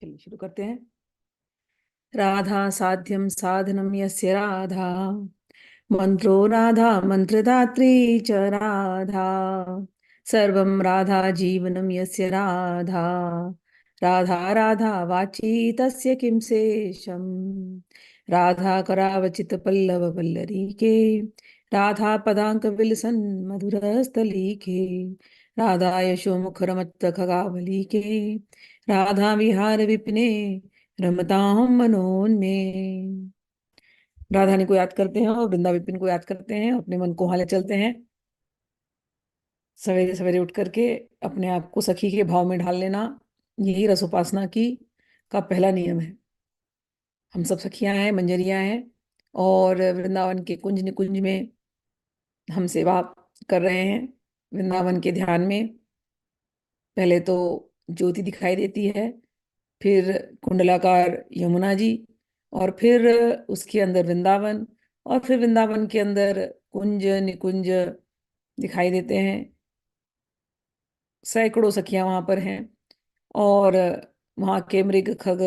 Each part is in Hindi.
चलिए शुरू करते हैं। राधा साध्यम साधनम यस्य राधा, मंत्रो राधा मंत्रदात्री च राधा, सर्वं राधा जीवनं यस्य राधा, राधा राधा वाची तस्य किं शेषम्। राधा करावचित पल्लव पल्लरीके, राधा पदांक विलसन मधुरस्थलीके, राधा यशोमुख रमत्त खगावलीके, राधा विहार विपिने रमतां मनोन्मे। राधा रानी को याद करते हैं और वृंदा विपिन को याद करते हैं, अपने मन को हाले चलते हैं। सवेरे सवेरे उठ करके अपने आप को सखी के भाव में ढाल लेना, यही रसोपासना की का पहला नियम है। हम सब सखियां हैं, मंजरियां हैं, और वृंदावन के कुंज निकुंज में हम सेवा कर रहे हैं। वृंदावन के ध्यान में पहले तो ज्योति दिखाई देती है, फिर कुंडलाकार यमुना जी, और फिर उसके अंदर वृंदावन, और फिर वृंदावन के अंदर कुंज निकुंज दिखाई देते हैं। सैकड़ों सखियां वहां पर हैं, और वहां के मृग खग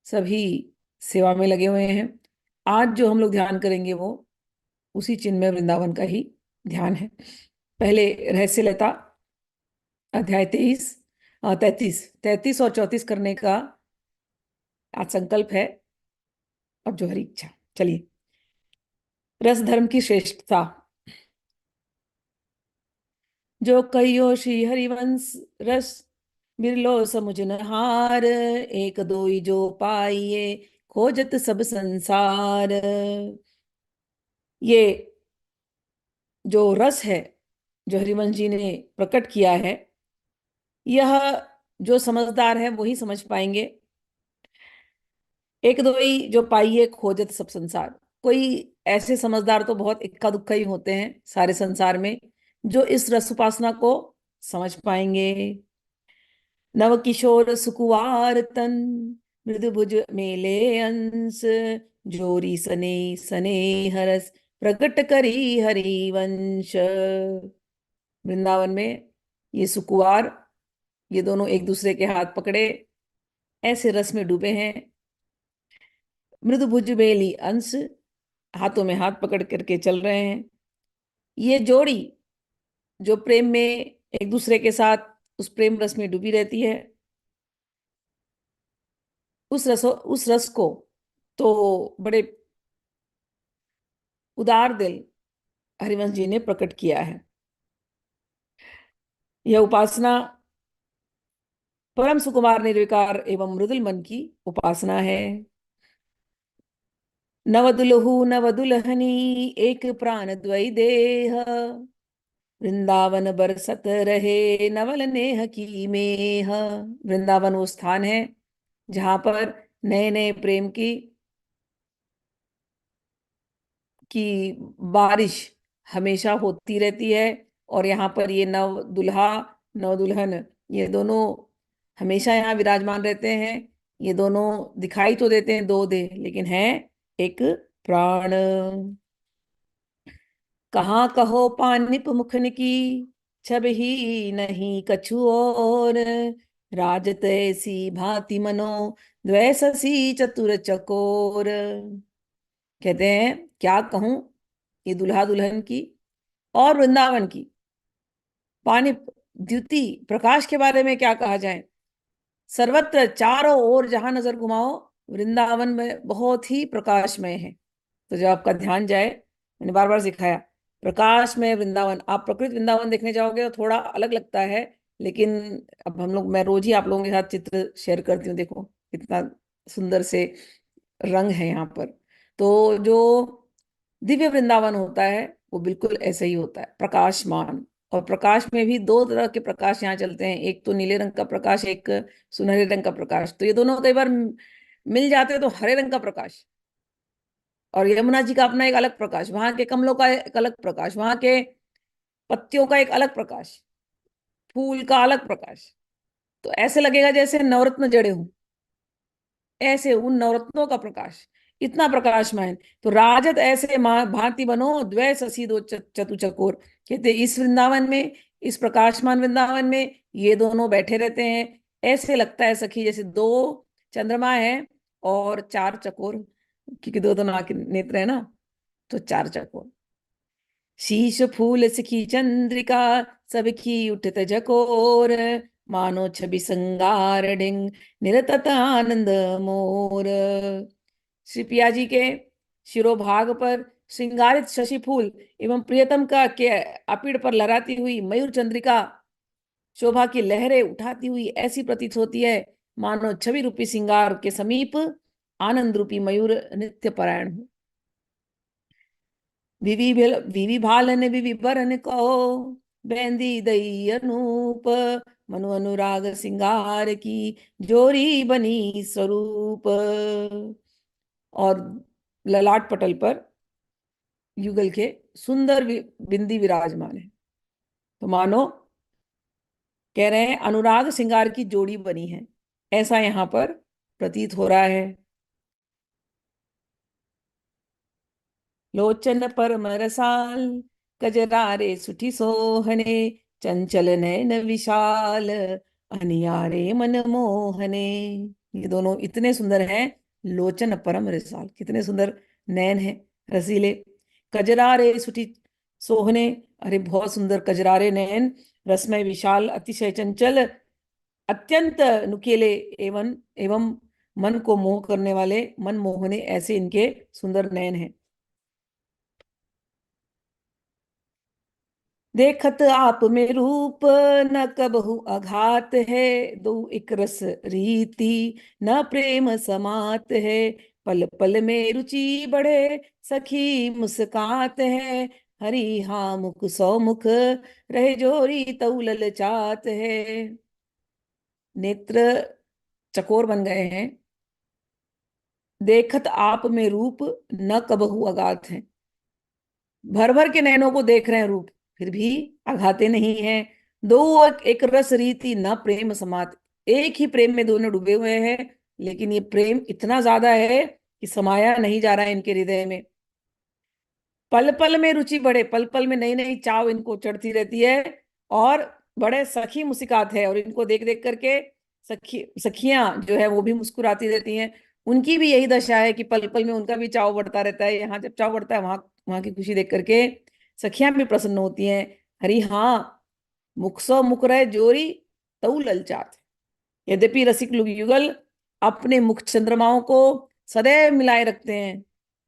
सभी सेवा में लगे हुए हैं। आज जो हम लोग ध्यान करेंगे वो उसी चिन्मय वृंदावन का ही ध्यान है। पहले रहस्य लता अध्याय 33 और 34 करने का आज संकल्प है, और जो हरी इच्छा। चलिए, रस धर्म की श्रेष्ठता। जो कहियो श्री हरिवंश रस, बिरलो समुझन हार, एक दोई जो पाइए खोजत सब संसार। ये जो रस है जो हरिवंश जी ने प्रकट किया है, यह जो समझदार है वही समझ पाएंगे। एक दोई जो पाइए खोजत सब संसार, कोई ऐसे समझदार तो बहुत इक्का दुक्का ही होते हैं सारे संसार में, जो इस रस उपासना को समझ पाएंगे। नव किशोर सुकुवार तन, मृदु भुज मेले अंश, जोरी सने सने हरस, प्रकट करी हरिवंश। वृंदावन में ये सुकुवार, ये दोनों एक दूसरे के हाथ पकड़े ऐसे रस में डूबे हैं। मृदु भुज मेली अंश, हाथों में हाथ पकड़ करके चल रहे हैं। ये जोड़ी जो प्रेम में एक दूसरे के साथ उस प्रेम रस में डूबी रहती है, उस रस को तो बड़े उदार दिल हरिवंश जी ने प्रकट किया है। यह उपासना परम सुकुमार निर्विकार एवं मृदुल मन की उपासना है। नवदुलहु नवदुलहनी, एक प्राण द्वय देह, वृंदावन बरसत रहे नवल नेह की मेह। वृंदावन वो स्थान है जहां पर नए नए प्रेम की बारिश हमेशा होती रहती है। और यहाँ पर ये नव दुल्हा नव दुल्हन, ये दोनों हमेशा यहाँ विराजमान रहते हैं। ये दोनों दिखाई तो देते हैं दो देह, लेकिन हैं एक प्राण। कहाँ कहो पानिप मुखन की, छब ही नहीं कछु और, राजत ऐसी भांति मनो, द्वैससी चतुर चकोर। कहते हैं क्या कहूं ये दुल्हा दुल्हन की और वृंदावन की पानी द्युति प्रकाश के बारे में क्या कहा जाए। सर्वत्र चारों ओर जहां नजर घुमाओ वृंदावन में बहुत ही प्रकाशमय है। तो जब आपका ध्यान जाए, मैंने बार बार सिखाया, प्रकाश में वृंदावन, आप प्रकृति वृंदावन देखने जाओगे तो थोड़ा अलग लगता है, लेकिन अब हम लोग, मैं रोज ही आप लोगों के साथ चित्र शेयर करती हूँ, देखो कितना सुंदर से रंग है यहाँ पर। तो जो दिव्य वृंदावन होता है वो बिल्कुल ऐसा ही होता है, प्रकाशमान। और प्रकाश में भी दो तरह के प्रकाश यहाँ चलते हैं, एक तो नीले रंग का प्रकाश, एक सुनहरे रंग का प्रकाश। तो ये दोनों कई बार मिल जाते हैं तो हरे रंग का प्रकाश। और यमुना जी का अपना एक अलग प्रकाश, वहां के कमलों का एक अलग प्रकाश, वहां के पत्तियों का एक अलग प्रकाश, फूल का अलग प्रकाश। तो ऐसे लगेगा जैसे नवरत्न जड़े हों, ऐसे उन नवरत्नों का प्रकाश इतना प्रकाशमान। तो राजत ऐसे भांति बनो द्वै ससी दो चतु चकोर। कहते इस वृंदावन में, इस प्रकाशमान वृंदावन में ये दोनों बैठे रहते हैं ऐसे लगता है सखी जैसे दो चंद्रमा है और चार चकोर, क्योंकि दो दो नाक नेत्र है ना, तो चार चकोर। शीश फूल सिखी चंद्रिका, सबकी उठत जकोर, मानो छवि संगार ढिंग, निरतत आनंद मोर। श्री पिया जी के शिरोभाग पर श्रृंगारित शशि फूल एवं प्रियतम का के अपीड़ पर लहराती हुई मयूर चंद्रिका शोभा की लहरें उठाती हुई ऐसी प्रतीत होती है, मानो छवि रूपी सिंगार के समीप आनंद रूपी मयूर नित्य परायण हो। विवि भालन विवि बरन कहो, बेंदी दई अनूप, मनु अनुराग सिंगार की जोरी बनी स्वरूप। और ललाट पटल पर युगल के सुंदर बिंदी विराजमान है। तो मानो कह रहे हैं अनुराग सिंगार की जोड़ी बनी है, ऐसा यहाँ पर प्रतीत हो रहा है। लोचन पर मरसाल, कजरारे सुठी सोहने, चंचल नयन विशाल, अनियारे मन मोहने। ये दोनों इतने सुंदर हैं। लोचन परम रसाल, कितने सुंदर नयन है, रसीले। कजरारे सुठी सोहने, अरे बहुत सुंदर कजरारे नयन, रसमय विशाल, अतिशय चंचल, अत्यंत नुकीले एवं एवं मन को मोह करने वाले, मन मोहने ऐसे इनके सुंदर नयन हैं। देखत आप में रूप, न कबहु आघात है, दो एक रस रीति, न प्रेम समात है, पल पल में रुचि बढ़े, सखी मुस्कात है, हरि हाँ मुख सौ मुख, रहे जोरी तऊ ललचात है। नेत्र चकोर बन गए हैं। देखत आप में रूप, न कबहु अगात है, भर भर के नैनों को देख रहे हैं रूप, फिर भी आघाते नहीं हैं। दो एक रस रीति, न प्रेम समात, एक ही प्रेम में दोनों डूबे हुए हैं, लेकिन ये प्रेम इतना ज्यादा है कि समाया नहीं जा रहा है इनके हृदय में। पल पल में रुचि बढ़े, पल पल में नई नई चाव इनको चढ़ती रहती है, और बड़े सखी मुस्कुरात है, और इनको देख देख करके सखियां जो है वो भी मुस्कुराती रहती हैं। उनकी भी यही दशा है कि पल पल में उनका भी चाव बढ़ता रहता है। यहाँ जब चाव बढ़ता है, वहां वहां की खुशी देख करके सखियां भी प्रसन्न होती हैं। हरि हाँ मुख सौ मुख रहे जोरी तऊ ललचात। यद्यपि रसिक लोग युगल अपने मुख चंद्रमाओं को सदैव मिलाए रखते हैं,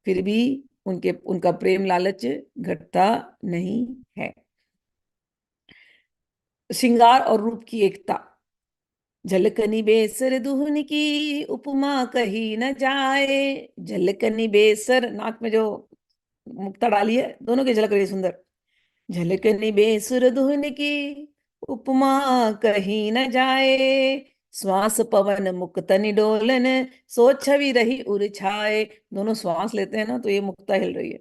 फिर भी उनके उनका प्रेम लालच घटता नहीं है। श्रृंगार और रूप की एकता। झलकनी बेसर दुल्हन की, उपमा कही न जाए। झलकनी बेसर, नाक में जो मुक्ता डाली है, दोनों की झलक रही है सुंदर। झलकनी बेसुर दुल्हन की, उपमा कही न जाए। श्वास पवन मुक्त निडोलन, सो छवि रही उर छाए। दोनों श्वास लेते हैं ना, तो ये मुक्ता हिल रही है।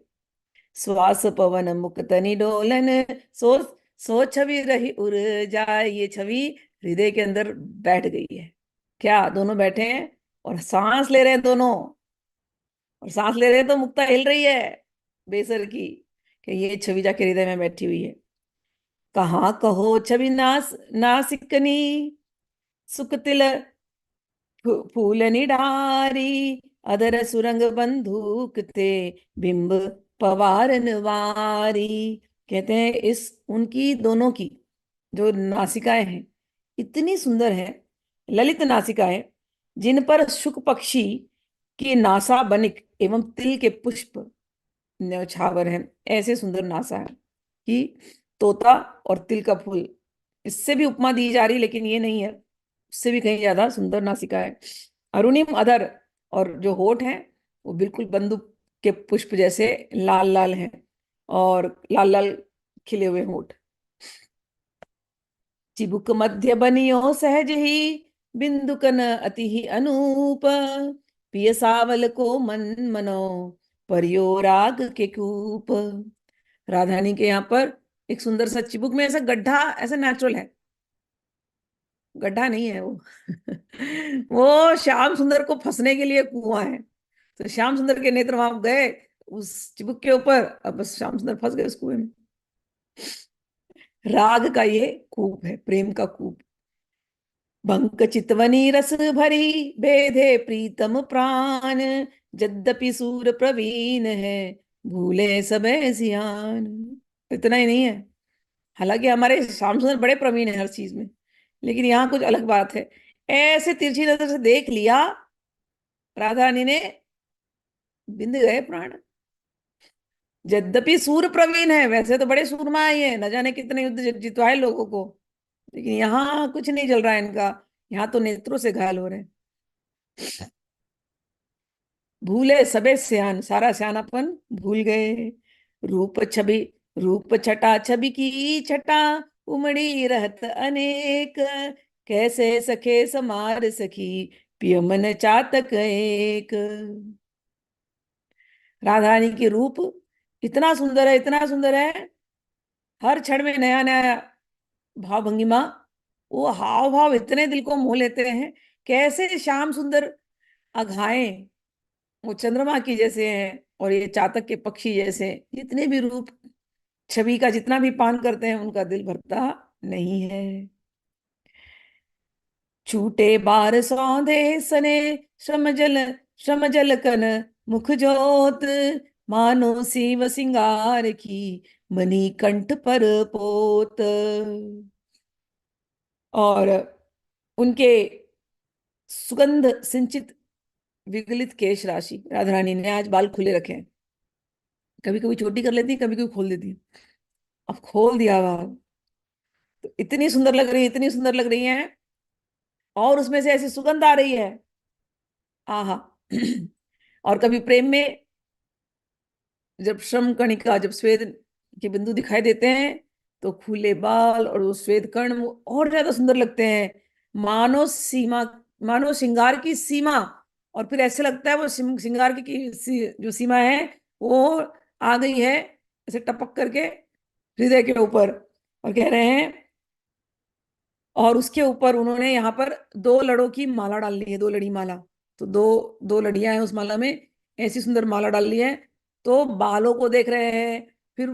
श्वास पवन मुक्त निडोलन, सो सो छवि रही उड़ जाए। ये छवि हृदय के अंदर बैठ गई है। क्या दोनों बैठे हैं और सांस ले रहे हैं दोनों, और सांस ले रहे हैं तो मुक्ता हिल रही है बेसर की, कि ये छवि जाके हृदय में बैठी हुई है। कहाँ कहो छवि नासिकनी, सुख तिल फूलनी डारी। अधर सुरंग बंदूक ते, बिंब पवारन वारी। कहते हैं इस उनकी दोनों की जो नासिकाएं हैं, इतनी सुंदर है, ललित नासिकाएं, जिन पर शुक पक्षी की नासा बनिक एवं तिल के पुष्प न्यौछावर हैं। ऐसे सुंदर नासा है कि तोता और तिल का फूल, इससे भी उपमा दी जा रही, लेकिन ये नहीं है, उससे भी कहीं ज्यादा सुंदर नासिका है। अरुणिम अधर, और जो होठ हैं वो बिल्कुल बंदूक के पुष्प जैसे लाल लाल हैं, और लाल लाल खिले हुए होठ। चिबुक मध्य बनियो सहज ही, बिंदुकन अति ही अनूप। पिय सावल को मन मनो, परियो राग के कूप। राधानी के यहाँ पर एक सुंदर सा चिबुक में ऐसा गड्ढा, ऐसा नेचुरल है, गड्ढा नहीं है वो वो श्याम सुंदर को फंसने के लिए कुआं है। तो श्याम सुंदर के नेत्र वहां गए उस चिबुक के ऊपर, अब बस श्याम सुंदर फंस गए उस कुएं में। राग का ये कूप है, प्रेम का कूप। बंक चितवनी रस भरी, बेधे प्रीतम प्राण, यद्यपि सूर प्रवीण है, भूले सब सियान। इतना ही नहीं है, हालांकि हमारे श्याम सुंदर बड़े प्रवीण है हर चीज में, लेकिन यहाँ कुछ अलग बात है। ऐसे तिरछी नजर से देख लिया राधा रानी ने, बिंद गए प्राण। यद्यपि सूर प्रवीण है, वैसे तो बड़े सूरमा ही है, न जाने कितने युद्ध जितवाए लोगों को, लेकिन यहाँ कुछ नहीं चल रहा है इनका, यहाँ तो नेत्रों से घायल हो रहे हैं। भूले सबे सियान, सारा सियानापन भूल गए। रूप छवि, रूप छटा छवि की छटा, उमड़ी रहत अनेक, कैसे सखे समार सखी, पिय मन चातक एक। राधा रानी की रूप इतना सुंदर है, इतना सुंदर है, हर क्षण में नया नया भाव भंगिमा, वो हाव भाव इतने दिल को मोह लेते हैं। कैसे श्याम सुंदर अघाएं, वो चंद्रमा की जैसे हैं, और ये चातक के पक्षी जैसे, जितने भी रूप छवि का जितना भी पान करते हैं, उनका दिल भरता नहीं है। छूटे बार सौंधे सने, श्रम जल, श्रम जल कन मुख जोत, मानो शिव सिंगार की, मणि कंठ पर पोत। और उनके सुगंध सिंचित विगलित केश राशि, राधा रानी ने आज बाल खुले रखे हैं, कभी कभी छोटी कर लेती, कभी कभी खोल देती। अब खोल दिया बाल, तो इतनी सुंदर लग रही है, इतनी सुंदर लग रही है, और उसमें से ऐसी सुगंध आ रही है, आहा। और कभी प्रेम में जब श्रम कणिका, जब श्वेत के बिंदु दिखाई देते हैं, तो खुले बाल और वो श्वेत कर्ण वो और ज्यादा सुंदर लगते हैं, मानो सीमा, मानो श्रृंगार की सीमा। और फिर ऐसे लगता है वो श्रृंगार की जो सीमा है, वो आ गई है ऐसे टपक करके हृदय के ऊपर। और कह रहे हैं, और उसके ऊपर उन्होंने यहाँ पर दो लड़ों की माला डाल ली है, दो लड़ी माला। तो दो दो लड़ियां हैं उस माला में, ऐसी सुंदर माला डाल ली है। तो बालों को देख रहे हैं, फिर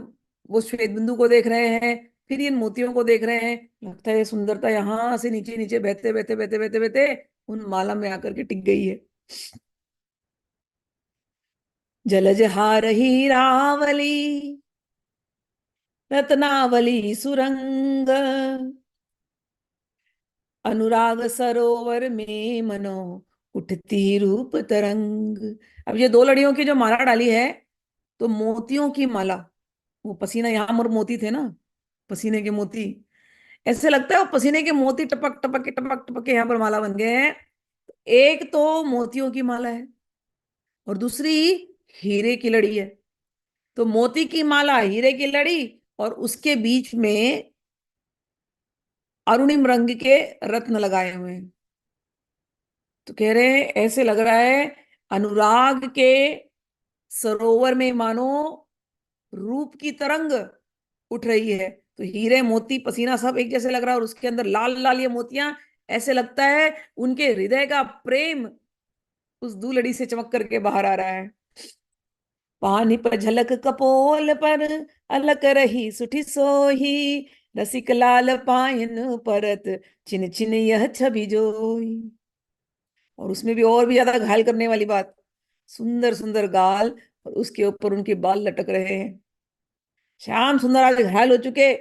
वो श्वेत बिंदु को देख रहे हैं, फिर इन मोतियों को देख रहे हैं, लगता है ये सुंदरता यहाँ से नीचे नीचे बहते बहते बहते बहते बहते उन माला में आकर के टिक गई है। जलज हार हीरावली, रत्नावली सुरंग, अनुराग सरोवर में मनो, उठती रूप तरंग। अब ये दो लड़ियों की जो माला डाली है, तो मोतियों की माला, वो पसीना, यहाँ मोर मोती थे ना, पसीने के मोती, ऐसे लगता है वो पसीने के मोती टपक टपक के यहाँ पर माला बन गए हैं। एक तो मोतियों की माला है, और दूसरी हीरे की लड़ी है। तो मोती की माला, हीरे की लड़ी, और उसके बीच में अरुणिम रंग के रत्न लगाए हुए हैं। तो कह रहे हैं ऐसे लग रहा है अनुराग के सरोवर में मानो रूप की तरंग उठ रही है। तो हीरे मोती पसीना सब एक जैसे लग रहा है, और उसके अंदर लाल लाल ये मोतियां, ऐसे लगता है उनके हृदय का प्रेम उस दूलड़ी से चमक करके बाहर आ रहा है। पानी पर झलक कपोल पर, अलक रही सुठी सोही, रसिक लाल पायन परत, छिन छिन यह छवि जोई। और उसमें भी ज्यादा घायल करने वाली बात, सुंदर सुंदर गाल, और उसके ऊपर उनके बाल लटक रहे हैं। श्याम सुंदर आज घायल हो चुके,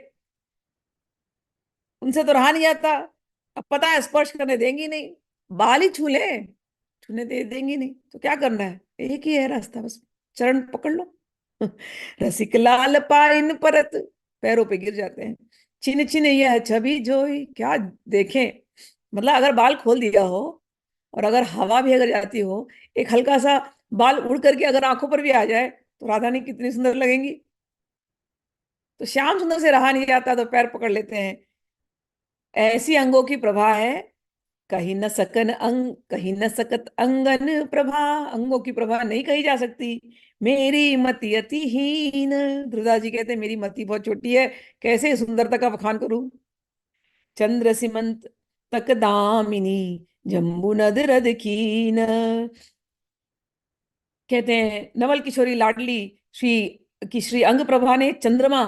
उनसे तो रहा नहीं जाता। अब पता है स्पर्श करने देंगी नहीं, बाल ही छू ले, छूने दे देंगी नहीं, तो क्या करना है, एक ही है रास्ता, बस चरण पकड़ लो। रसिक लाल पाइन परत, पैरों पे गिर जाते हैं। छिन छिन यह छवि जोई, क्या देखें, मतलब अगर बाल खोल दिया हो, और अगर हवा भी अगर जाती हो, एक हल्का सा बाल उड़ करके अगर आंखों पर भी आ जाए, तो राधा ने कितनी सुंदर लगेंगी। तो श्याम सुंदर से रहा नहीं जाता, तो पैर पकड़ लेते हैं। ऐसी अंगों की प्रभा है, कहीं न सकन अंग, कहीं न सकत अंगन प्रभा, अंगों की प्रभा नहीं कही जा सकती। मेरी मति अति हीन, ध्रुवदास जी कहते हैं मेरी मति बहुत छोटी है, कैसे सुंदरता का बखान करूं। चंद्र सिमंत तक दामिनी, जम्बू नद रद कीन। कहते हैं नवल किशोरी लाडली श्री की श्री अंग प्रभा ने चंद्रमा,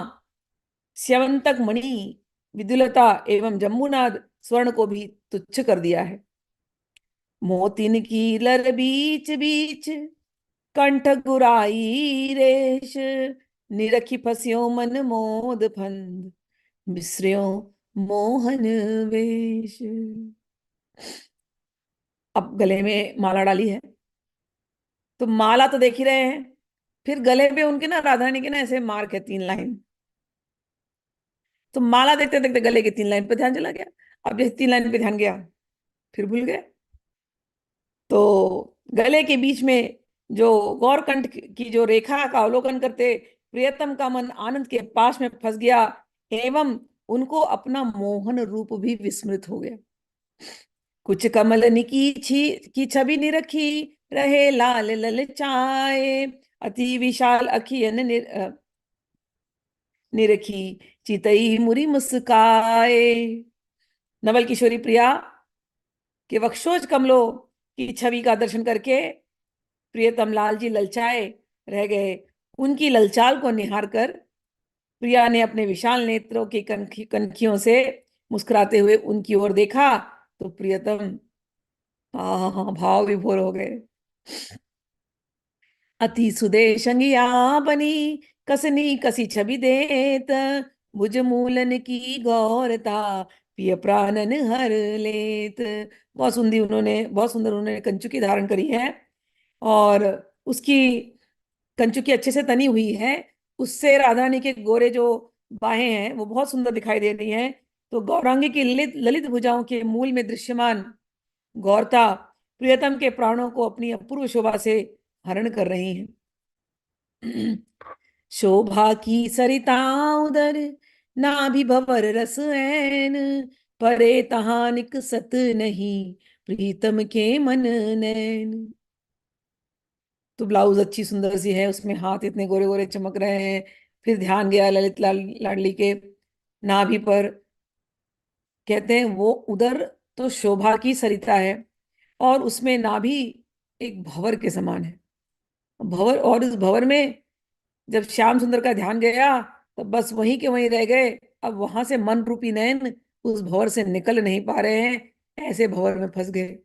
स्यवंतक मणि, विदुलता एवं जम्बूनाद स्वर्ण को भी तुच्छ कर दिया है। मोतिन की लर बीच बीच, कंठ गुराई रेश, निरखी फसियो मन मोद फंद, मिश्रयो मोहन वेश। अब गले में माला डाली है, तो माला तो देख ही रहे हैं, फिर गले पे उनके ना राधा रानी के ना ऐसे मार्क है 3 लाइन। तो माला देखते देखते गले की 3 लाइन पे ध्यान चला गया। अब जैसे 3 लाइन पे ध्यान गया, फिर भूल गए। तो गले के बीच में जो गौरकंठ की जो रेखा का अवलोकन करते प्रियतम का मन आनंद के पास में फंस गया, एवं उनको अपना मोहन रूप भी विस्मृत हो गया। कुछ कमल की छवि निरखी, रहे लाल ललचाए, अति विशाल अखियन निरखी, चितई मुरी मुस्काए। नवल किशोरी प्रिया के वक्षोज कमलों की छवि का दर्शन करके प्रियतम लाल जी ललचाए रह गए। उनकी ललचाल को निहार कर प्रिया ने अपने विशाल नेत्रों की कनखियों से मुस्कुराते हुए उनकी ओर देखा, तो प्रियतम भाव विभोर हो गए। अति सुदेशंगिया बनी, कसनी कसी छवि देत, भुज मूलन की गौरता, पिय प्राणन हर लेत। बहुत सुंदर उन्होंने कंचुकी धारण करी है, और उसकी कंचुकी अच्छे से तनी हुई है। उससे राधा रानी के गोरे जो बाहें हैं वो बहुत सुंदर दिखाई दे रही हैं। तो गौरांगी की ललित ललित भुजाओं के मूल में दृश्यमान गौरता प्रियतम के प्राणों को अपनी अपूर्व शोभा से हरण कर रही हैं। शोभा की सरिता उदर, नाभि भंवर रस ऐन, परे तहां निकसत नहीं, प्रीतम के मन नैन। तो ब्लाउज अच्छी सुंदर सी है, उसमें हाथ इतने गोरे गोरे चमक रहे हैं। फिर ध्यान गया ललित लाडली के नाभि पर। कहते हैं वो उधर तो शोभा की सरिता है, और उसमें नाभि एक भंवर के समान है। भंवर, और इस भंवर में जब श्याम सुंदर का ध्यान गया, तब बस वहीं के वहीं रह गए। अब वहां से मन रूपी नयन उस भंवर से निकल नहीं पा रहे हैं, ऐसे भंवर में फंस गए।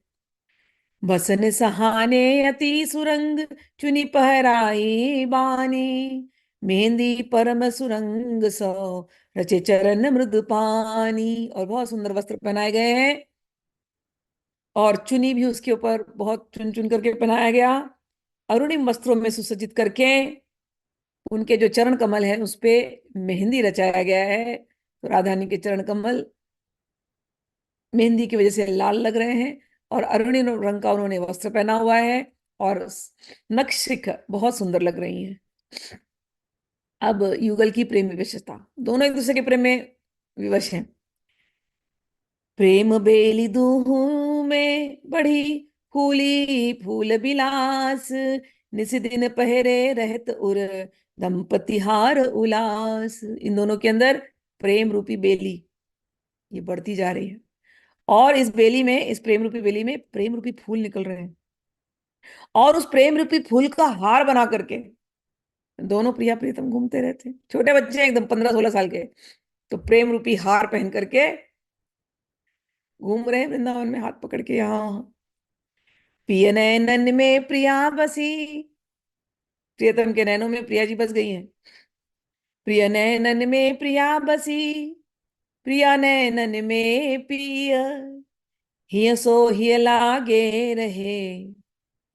बसन सहाने अति सुरंग, चुनी पहराई बानी, मेहंदी परम सुरंग सो, रचे चरण मृदु पानी। और बहुत सुंदर वस्त्र पहनाए गए हैं, और चुनी भी उसके ऊपर बहुत चुन चुन करके पहनाया गया। अरुणिम वस्त्रों में सुसज्जित करके उनके जो चरण कमल है उस पे मेहंदी रचाया गया है। तो राधा रानी के चरण कमल मेहंदी की वजह से लाल लग रहे हैं, और अरुणी रंग का उन्होंने वस्त्र पहना हुआ है, और नक्शिक बहुत सुंदर लग रही हैं। अब युगल की प्रेम विवशता, दोनों एक दूसरे के प्रेम में विवश हैं। प्रेम बेली दूहू में बढ़ी, फूली फूल बिलास, निस दिन पहरे रहत उर, दंपति हार उलास। इन दोनों के अंदर प्रेम रूपी बेली ये बढ़ती जा रही है, और इस बेली में, इस प्रेम रूपी बेली में प्रेम रूपी फूल निकल रहे हैं, और उस प्रेम रूपी फूल का हार बना करके दोनों प्रिया प्रीतम घूमते रहते हैं। छोटे बच्चे हैं एकदम 15-16 साल के, तो प्रेम रूपी हार पहन करके घूम रहे हैं वृंदावन में हाथ पकड़ के, यहाँ वहाँ। पिय नैनन में प्रिया बसी, प्रियतम के नैनों में प्रिया जी बस गई हैं। प्रिय नैनन में प्रिया बसी, प्रिया नैनन में पिय, हिय सो हिय लागे रहे,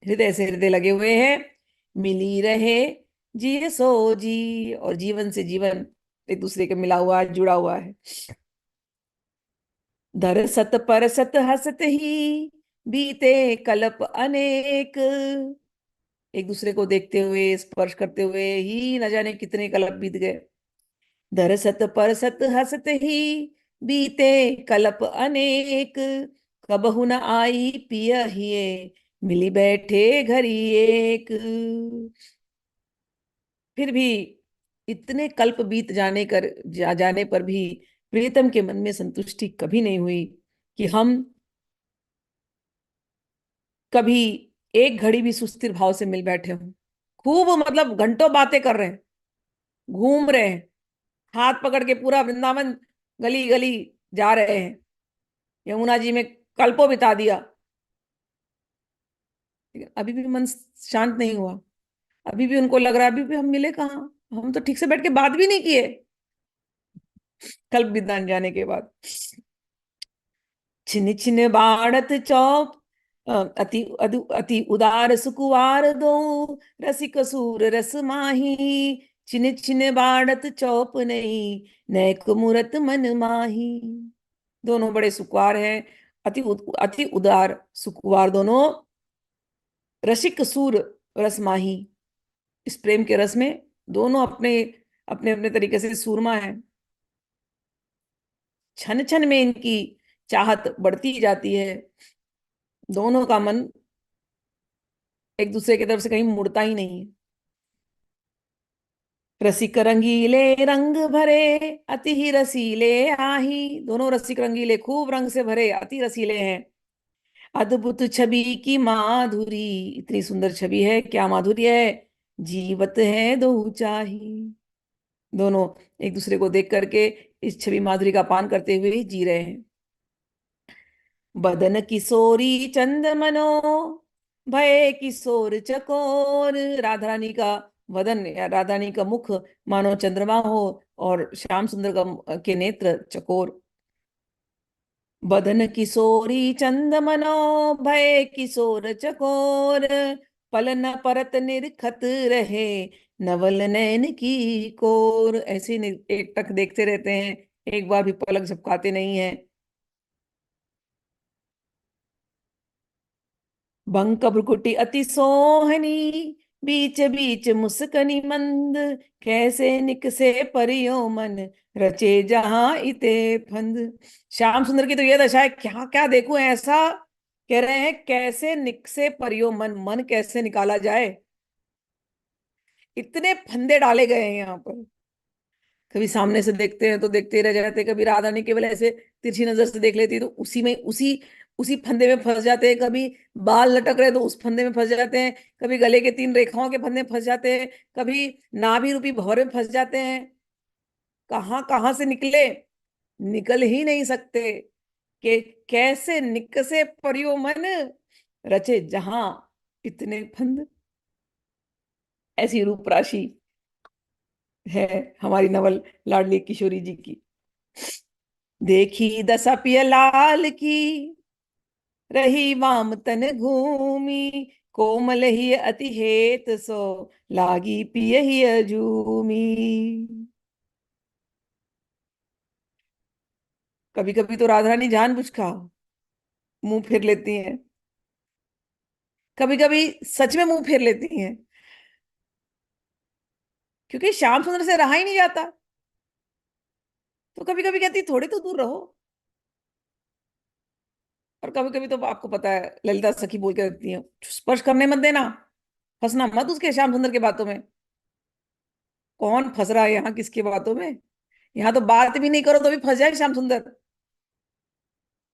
हृदय से हृदय लगे हुए हैं, मिली रहे जी सो जी। और जीवन से जीवन एक दूसरे के मिला हुआ है, जुड़ा हुआ है। धर सत पर सत हसत ही, बीते कल्प अनेक। एक दूसरे को देखते हुए स्पर्श करते हुए ही न जाने कितने कल्प बीत गए। धर सत पर सत हसत ही, बीते कल्प अनेक, कबहु न आई पिय हिये, मिली बैठे घरी एक। फिर भी इतने कल्प बीत जाने पर भी प्रीतम के मन में संतुष्टि कभी नहीं हुई कि हम कभी एक घड़ी भी सुस्थिर भाव से मिल बैठे हों। खूब मतलब घंटों बातें कर रहे हैं, घूम रहे हैं, हाथ पकड़ के पूरा वृंदावन गली गली जा रहे हैं, यमुना जी में कल्पों बिता दिया, लेकिन अभी भी मन शांत नहीं हुआ। अभी भी उनको लग रहा है अभी भी हम मिले कहाँ, हम तो ठीक से बैठ के बात भी नहीं किए कल्प बितान जाने के बाद। छिन छिन बाढ़त चौप अति उदार सुकुवार दो, रसिक सूर रस माही, छिन छिन बाढ़त चौप नहीं, नैक मुरत मन माही। दोनों बड़े सुकुवार हैं, अति उदार सुकुवार दोनों, रसिक सूर रस माही, इस प्रेम के रस में दोनों अपने अपने अपने तरीके से सूरमा है। छन छन में इनकी चाहत बढ़ती जाती है, दोनों का मन एक दूसरे की तरफ से कहीं मुड़ता ही नहीं है। रसिक रंगीले रंग भरे, अति ही रसीले आही। दोनों रसिक रंगीले, खूब रंग से भरे, अति रसीले हैं। अद्भुत छवि की माधुरी, इतनी सुंदर छवि है, क्या माधुर्य है। जीवत है दो चाही। दोनों एक दूसरे को देख करके इस छवि माधुरी का पान करते हुए ही जी रहे हैं। बदन किशोरी चंद मनो, भय किशोर चकोर। राधा रानी का वदन या राधा रानी का मुख मानो चंद्रमा हो, और श्याम सुंदर का के नेत्र चकोर। बदन किशोरी चंद मनो, भय किशोर चकोर। पलन परत निरखत रहे, नवल नयन की कोर। ऐसे एक टक देखते रहते हैं, एक बार भी पलक झपकाते नहीं है। बंक भ्रुकुटी अति सोहनी, बीच बीच मुस्कनी मंद। कैसे निकसे परियो मन, रचे जहां इते फंद। श्याम सुंदर की तो ये दशा है, क्या क्या देखूं ऐसा। कह रहे हैं कैसे निकसे परियो मन, मन कैसे निकाला जाए, इतने फंदे डाले गए हैं यहाँ पर। कभी सामने से देखते हैं तो देखते ही रह जाते हैं, कभी राधा ने केवल ऐसे तिरछी नजर से देख लेती है तो उसी में उसी उसी फंदे में फंस जाते हैं। कभी बाल लटक रहे तो उस फंदे में फंस जाते हैं, कभी गले के तीन रेखाओं के फंदे में फंस जाते हैं, कभी नाभि रूपी भंवर में फंस जाते हैं। कहाँ कहाँ से निकले, निकल ही नहीं सकते। कि कैसे निकसे परियो मन, रचे जहां इतने फंद। ऐसी रूप राशि है हमारी नवल लाडली किशोरी जी की। देखी दशा पिया लाल की, रही वाम तन घूमी। कोमल ही अति हेत सो, लागी पिय ही अजूमी। कभी कभी तो राधा रानी जानबूझकर मुंह फेर लेती हैं, कभी कभी सच में मुंह फेर लेती हैं, क्योंकि श्याम सुंदर से रहा ही नहीं जाता। तो कभी कभी कहती थोड़ी तो दूर रहो। और कभी कभी तो आपको पता है ललिता सखी बोल के रखती है, स्पर्श करने मत देना, फंसना मत उसके श्याम सुंदर की बातों में। कौन फंस रहा है यहाँ किसकी बातों में, यहाँ तो बात भी नहीं करो तो भी फंस जाए श्याम सुंदर।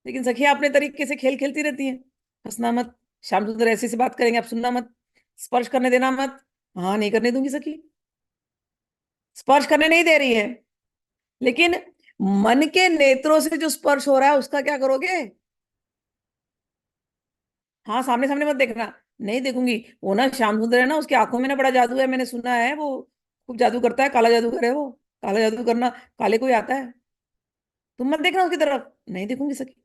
लेकिन सखियां अपने तरीके से खेल खेलती रहती हैं। हंसना मत, श्याम सुंदर ऐसे से बात करेंगे, आप सुनना मत, स्पर्श करने देना मत। हाँ नहीं करने दूंगी सखी, स्पर्श करने नहीं दे रही है, लेकिन मन के नेत्रों से जो स्पर्श हो रहा है उसका क्या करोगे। हाँ सामने सामने मत देखना। नहीं देखूंगी, वो ना श्याम सुंदर है ना, उसकी आंखों में ना बड़ा जादू है, मैंने सुना है वो खूब जादू करता है, काला जादूगर है वो। काला जादू करना काले को ही आता है। तुम मत देखना उसकी तरफ, नहीं देखूंगी सखी।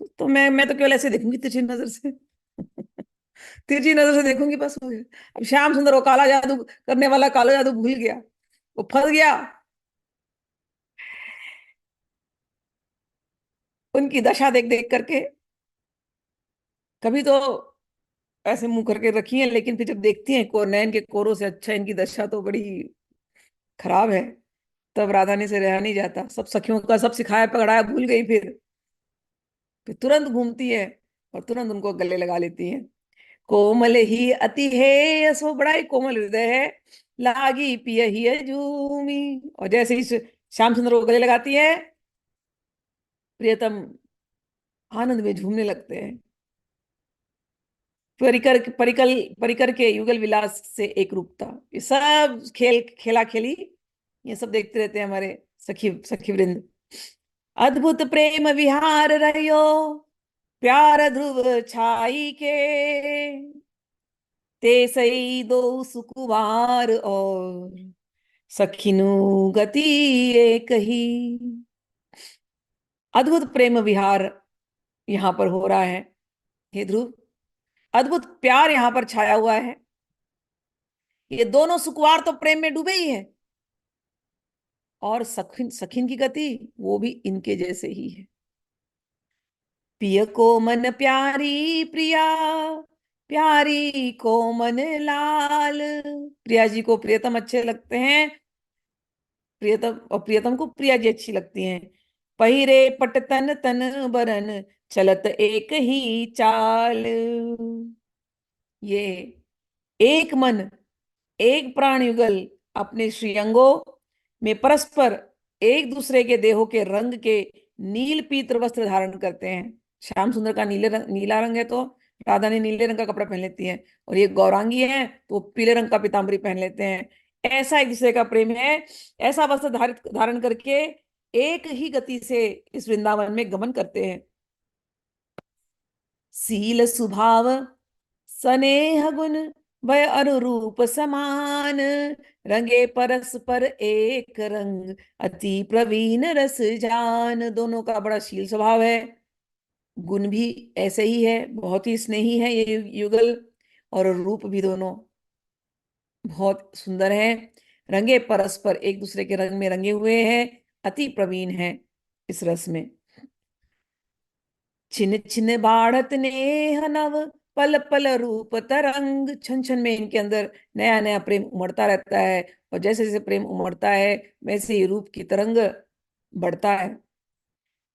तो मैं तो केवल ऐसे देखूंगी तिरछी नजर से तिरछी नजर से देखूंगी, बस हो गया। अब श्याम सुंदर वो काला जादू करने वाला काला जादू भूल गया, वो फंस गया उनकी दशा देख देख करके। कभी तो ऐसे मुंह करके रखी है, लेकिन फिर जब देखती हैं को नयन के कोरों से, अच्छा इनकी दशा तो बड़ी खराब है। तब राधानी से रहा नहीं जाता, सब सखियों का सब सिखाया पकड़ाया भूल गई। फिर तुरंत घूमती है और तुरंत उनको गले लगा लेती है। कोमल ही अति है यसो, बड़ा ही कोमल हृदय है, लागी पिय ही झूमी। और जैसे ही श्याम सुंदर को गले लगाती है, प्रियतम आनंद में झूमने लगते हैं। परिकर परिकल परिकर के युगल विलास से एक रूपता, ये सब खेल खेला खेली, ये सब देखते रहते हैं हमारे सखी सखी वृंद। अद्भुत प्रेम विहार रहियो, प्यार ध्रुव छाई के, ते सई दो सुकुवार और सखिनु गति एक ही। अद्भुत प्रेम विहार यहाँ पर हो रहा है हे ध्रुव। अद्भुत प्यार यहाँ पर छाया हुआ है। ये दोनों सुकुवार तो प्रेम में डूबे ही हैं, और सखिन सखिन की गति वो भी इनके जैसे ही है। पिय को मन प्यारी प्रिया, प्यारी को मन लाल। प्रिया जी को प्रियतम अच्छे लगते हैं, प्रियतम और प्रियतम को प्रिया जी अच्छी लगती हैं। पहिरे पट तन तन बरन, चलत एक ही चाल। ये एक मन एक प्राण युगल अपने श्रीअंगों में परस्पर एक दूसरे के देहों के रंग के नील पीत वस्त्र धारण करते हैं। श्याम सुंदर का नीला रंग है, तो राधा ने नीले रंग का कपड़ा पहन लेती है, और ये गौरांगी है तो वो पीले रंग का पीताम्बरी पहन लेते हैं। ऐसा एक दूसरे का प्रेम है। ऐसा वस्त्र धारण करके एक ही गति से इस वृंदावन में गमन करते हैं। सील सुभाव स्नेह गुण भय अनुरूप समान, रंगे परस्पर एक रंग, अति प्रवीण रस जान। दोनों का बड़ा शील स्वभाव है, गुण भी ऐसे ही है, बहुत ही स्नेही है ये युगल, और रूप भी दोनों बहुत सुंदर है। रंगे परस्पर एक दूसरे के रंग में रंगे हुए हैं, अति प्रवीण है इस रस में। छिन छिन बाढ़त नेह नव, पल पल रूप तरंग। छन छन में इनके अंदर नया नया प्रेम उमड़ता रहता है, और जैसे जैसे प्रेम उमड़ता है वैसे ही रूप की तरंग बढ़ता है।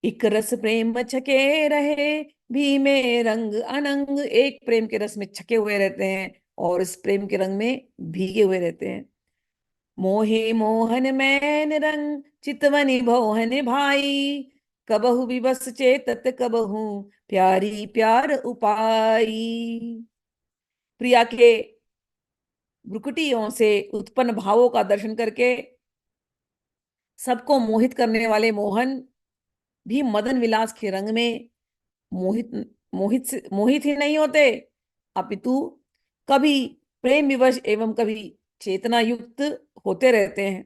एक रस प्रेम छके रहे, भी में रंग अनंग। एक प्रेम के रस में छके हुए रहते हैं, और इस प्रेम के रंग में भीगे हुए रहते हैं। मोहे मोहन मैन रंग, चितवनी भोहन भाई। कबहु विवश चेतत कबहु, प्यारी प्यार उपाई। प्रिया के भ्रुकुटियों से उत्पन्न भावों का दर्शन करके सबको मोहित करने वाले मोहन भी मदन विलास के रंग में मोहित मोहित ही नहीं होते, अपितु कभी प्रेम विवश एवं कभी चेतना युक्त होते रहते हैं।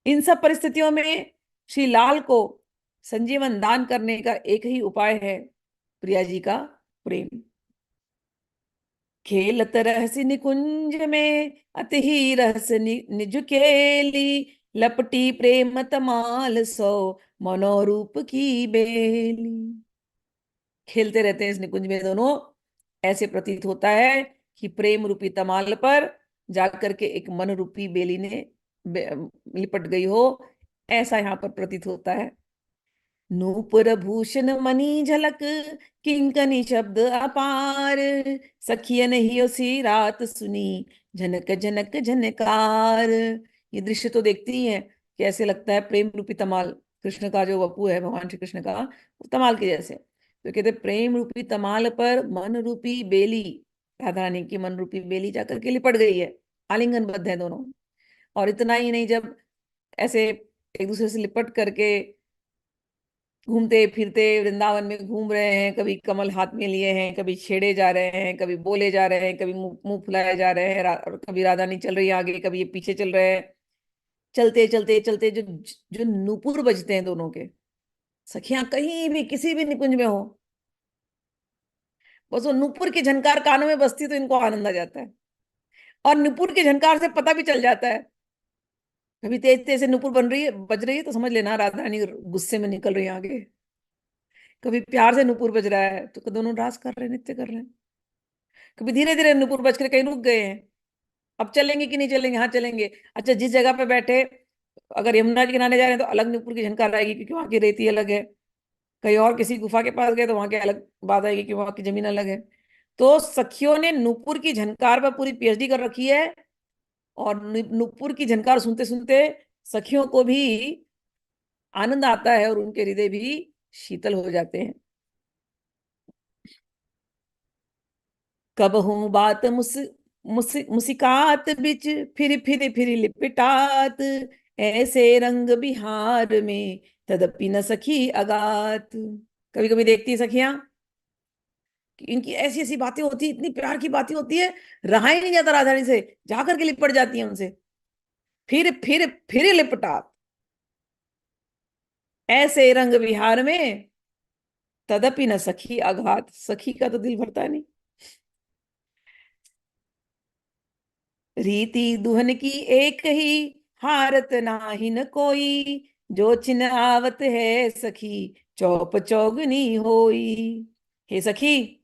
इन सब परिस्थितियों में श्री लाल को संजीवन दान करने का एक ही उपाय है, प्रिया जी का प्रेम। खेलत रहसि निकुंज में, अति ही रहस निज केली। लपटी प्रेम तमाल सो, मनोरूप की बेली। खेलते रहते हैं इस निकुंज में दोनों। ऐसे प्रतीत होता है कि प्रेम रूपी तमाल पर जाकर के एक मन रूपी बेली ने लिपट गई हो, ऐसा यहाँ पर प्रतीत होता है। नूपुर भूषण मणि झलक, किंकनी शब्द अपार। सखियन ही उसी रात सुनी, झनक झनक झनकार। ये दृश्य तो देखती ही है, कैसे लगता है प्रेम रूपी तमाल, कृष्ण का जो वपु है भगवान श्री कृष्ण का, वो तमाल के जैसे। तो कहते प्रेम रूपी तमाल पर मन रूपी बेली, राधा रानी की मन रूपी बेली जाकर के लिपट गई है, आलिंगनबद्ध है दोनों। और इतना ही नहीं, जब ऐसे एक दूसरे से लिपट करके घूमते फिरते वृंदावन में घूम रहे हैं, कभी कमल हाथ में लिए हैं, कभी छेड़े जा रहे हैं, कभी बोले जा रहे हैं, कभी मुंह मुंह फुलाए जा रहे हैं, और कभी राधा नहीं चल रही है आगे, कभी ये पीछे चल रहे हैं। चलते चलते चलते जो जो नूपुर बजते हैं दोनों के, सखियां कहीं भी किसी भी निकुंज में हो, बस वो नूपुर की झनकार कानों में बजती तो इनको आनंद आ जाता है। और नूपुर की झनकार से पता भी चल जाता है, कभी तेज तेज से नूपुर बन रही है बज रही है तो समझ लेना राधा रानी गुस्से में निकल रही है आगे। कभी प्यार से नूपुर बज रहा है तो दोनों रास कर रहे हैं, नृत्य कर रहे हैं। कभी धीरे धीरे नूपुर बज कर कहीं रुक गए हैं, अब चलेंगे कि नहीं चलेंगे, हाँ चलेंगे। अच्छा, जिस जगह पे बैठे, अगर यमुना जी के किनारे जा रहे हैं तो अलग नूपुर की झनकार आएगी, क्योंकि वहां की रेती अलग है। कहीं और किसी गुफा के पास गए तो वहां की अलग बात आएगी कि वहां की जमीन अलग है। तो सखियों ने नूपुर की झनकार पर पूरी पीएचडी कर रखी है, और नूपुर की झनकार सुनते सुनते सखियों को भी आनंद आता है, और उनके हृदय भी शीतल हो जाते हैं। कब हूँ बात मुस्कात बिच, फिर लिपटात। ऐसे रंग बिहार में तदपि न सखी अगात। कभी कभी देखती है सखियां कि इनकी ऐसी ऐसी बातें होती है, इतनी प्यार की बातें होती है, रहा ही नहीं जाता राधारानी से, जाकर के लिपट जाती है उनसे, फिर लिपटा। ऐसे रंग विहार में तदपि न सखी अघात, सखी का तो दिल भरता नहीं। रीति दुहन की एक ही, हारत नाहि न कोई, जो छिन आवत है सखी, चौप चौगनी होई। हे सखी,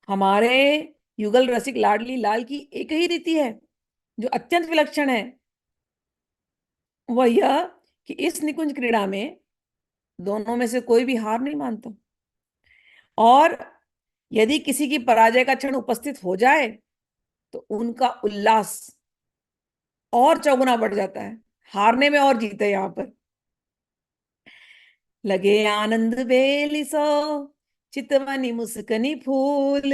हमारे युगल रसिक लाडली लाल की एक ही रीति है जो अत्यंत विलक्षण है। वह यह कि इस निकुंज क्रीड़ा में दोनों में से कोई भी हार नहीं मानता, और यदि किसी की पराजय का क्षण उपस्थित हो जाए तो उनका उल्लास और चौगुना बढ़ जाता है, हारने में और जीते यहाँ पर। लगे आनंद बेलिसो, चितवनी मुस्कनी फूल,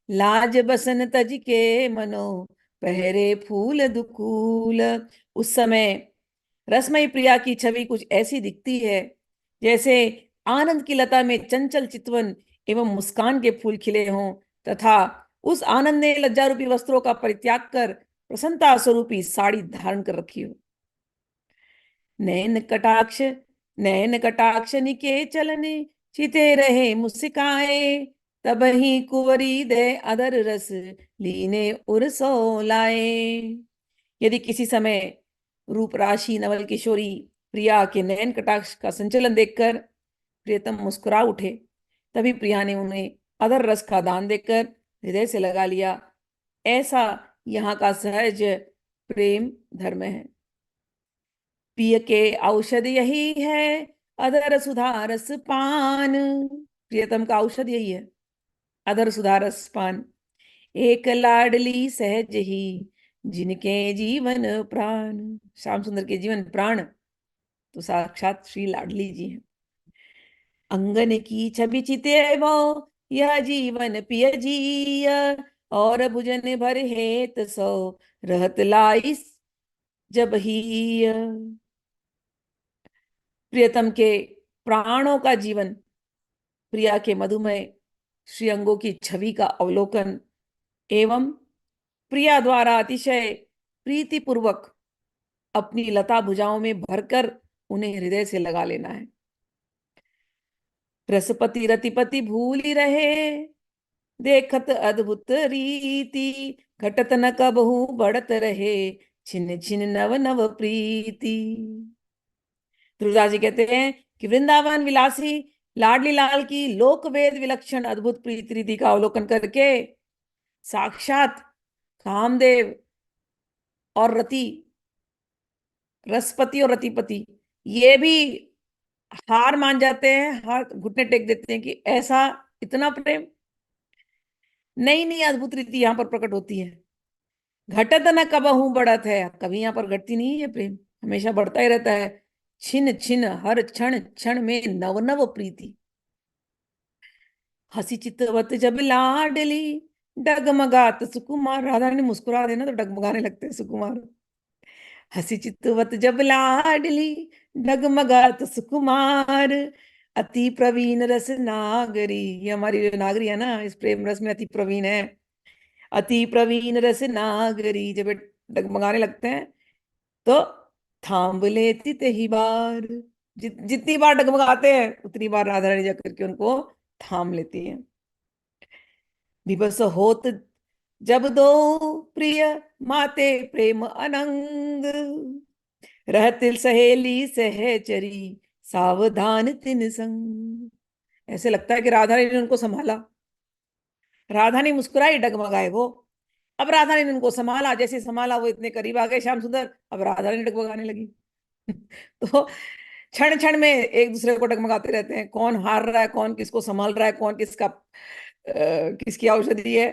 लाज बसन तज के मनो, पहरे फूल दुकूल। उस समय रसमयी प्रिया की छवि कुछ ऐसी दिखती है जैसे आनंद की लता में चंचल चितवन एवं मुस्कान के फूल खिले हों, तथा उस आनंद ने लज्जा रूपी वस्त्रों का परित्याग कर प्रसन्नता स्वरूपी साड़ी धारण कर रखी हो। नैन कटाक्ष नैन कटाक्ष निके चलने, चिते रहे मुस्काए, तब ही कुंवरी दे अदर रस, लीने उर्सो लाए। यदि किसी समय रूप राशि नवल किशोरी प्रिया के नयन कटाक्ष का संचलन देखकर प्रियतम मुस्कुरा उठे, तभी प्रिया ने उन्हें अदर रस का दान देकर हृदय से लगा लिया। ऐसा यहाँ का सहज प्रेम धर्म है। पिय के औषध यही है, अधर सुधा रस पान। प्रियतम का औषध यही है, अधर सुधा रस पान। एक लाडली सहज ही, जिनके जीवन प्राण। श्याम सुंदर के जीवन प्राण तो साक्षात श्री लाडली जी हैं। अंगन की छवि चिते वो, यह जीवन पिय जिय, और भुजन भर हेत सो, रहत लाई जब ही। प्रियतम के प्राणों का जीवन, प्रिया के मधुमय श्री अंगों की छवि का अवलोकन एवं प्रिया द्वारा अतिशय प्रीतिपूर्वक अपनी लता भुजाओं में भरकर उन्हें हृदय से लगा लेना है। रसपति रतिपति भूल ही रहे, देखत अद्भुत रीति, घटत न कबहू बढ़त रहे, छिन छिन नव नव प्रीति। तुलसीदास जी कहते हैं कि वृंदावन विलासी लाडली लाल की लोक वेद विलक्षण अद्भुत प्रीति रीति का अवलोकन करके साक्षात कामदेव और रति, रसपति और रतिपति, ये भी हार मान जाते हैं, हार घुटने टेक देते हैं कि ऐसा इतना प्रेम। नई नई अद्भुत रीति यहाँ पर प्रकट होती है। घटत न कबहू बढ़त है, कभी यहाँ पर घटती नहीं है प्रेम, हमेशा बढ़ता ही रहता है। छिन छिन हर क्षण क्षण में नव नव प्रीति। हसी चितवत जब लाडली, डगमगात सुकुमार। राधा रानी मुस्कुरा देना तो डगमगाने लगते हैं सुकुमार। हसी चितवत जब लाडली, डगमगात सुकुमार, अति प्रवीण रस नागरी। ये हमारी जो नागरी है ना, इस प्रेम रस में अति प्रवीण है। अति प्रवीण रस नागरी जब ये डगमगाने लगते हैं तो थाम लेती ही बार। जितनी बार डगमगाते हैं उतनी बार राधा रानी जाकर के उनको थाम लेती है। दिवस होत जब दो प्रिय माते प्रेम अनंग, रहतिल सहेली सहचरी, सावधान तिन संग। ऐसे लगता है कि राधा रानी ने उनको संभाला, राधा ने मुस्कुराई, डगमगाए वो। अब राधा ने उनको संभाला, जैसे संभाला वो इतने करीब आ गए श्याम सुंदर, अब राधा रानी डगमगाने लगी। तो क्षण क्षण में एक दूसरे को डगमगाते रहते हैं, कौन हार रहा है, कौन किसको संभाल रहा है, कौन किसका किसकी औषधि है।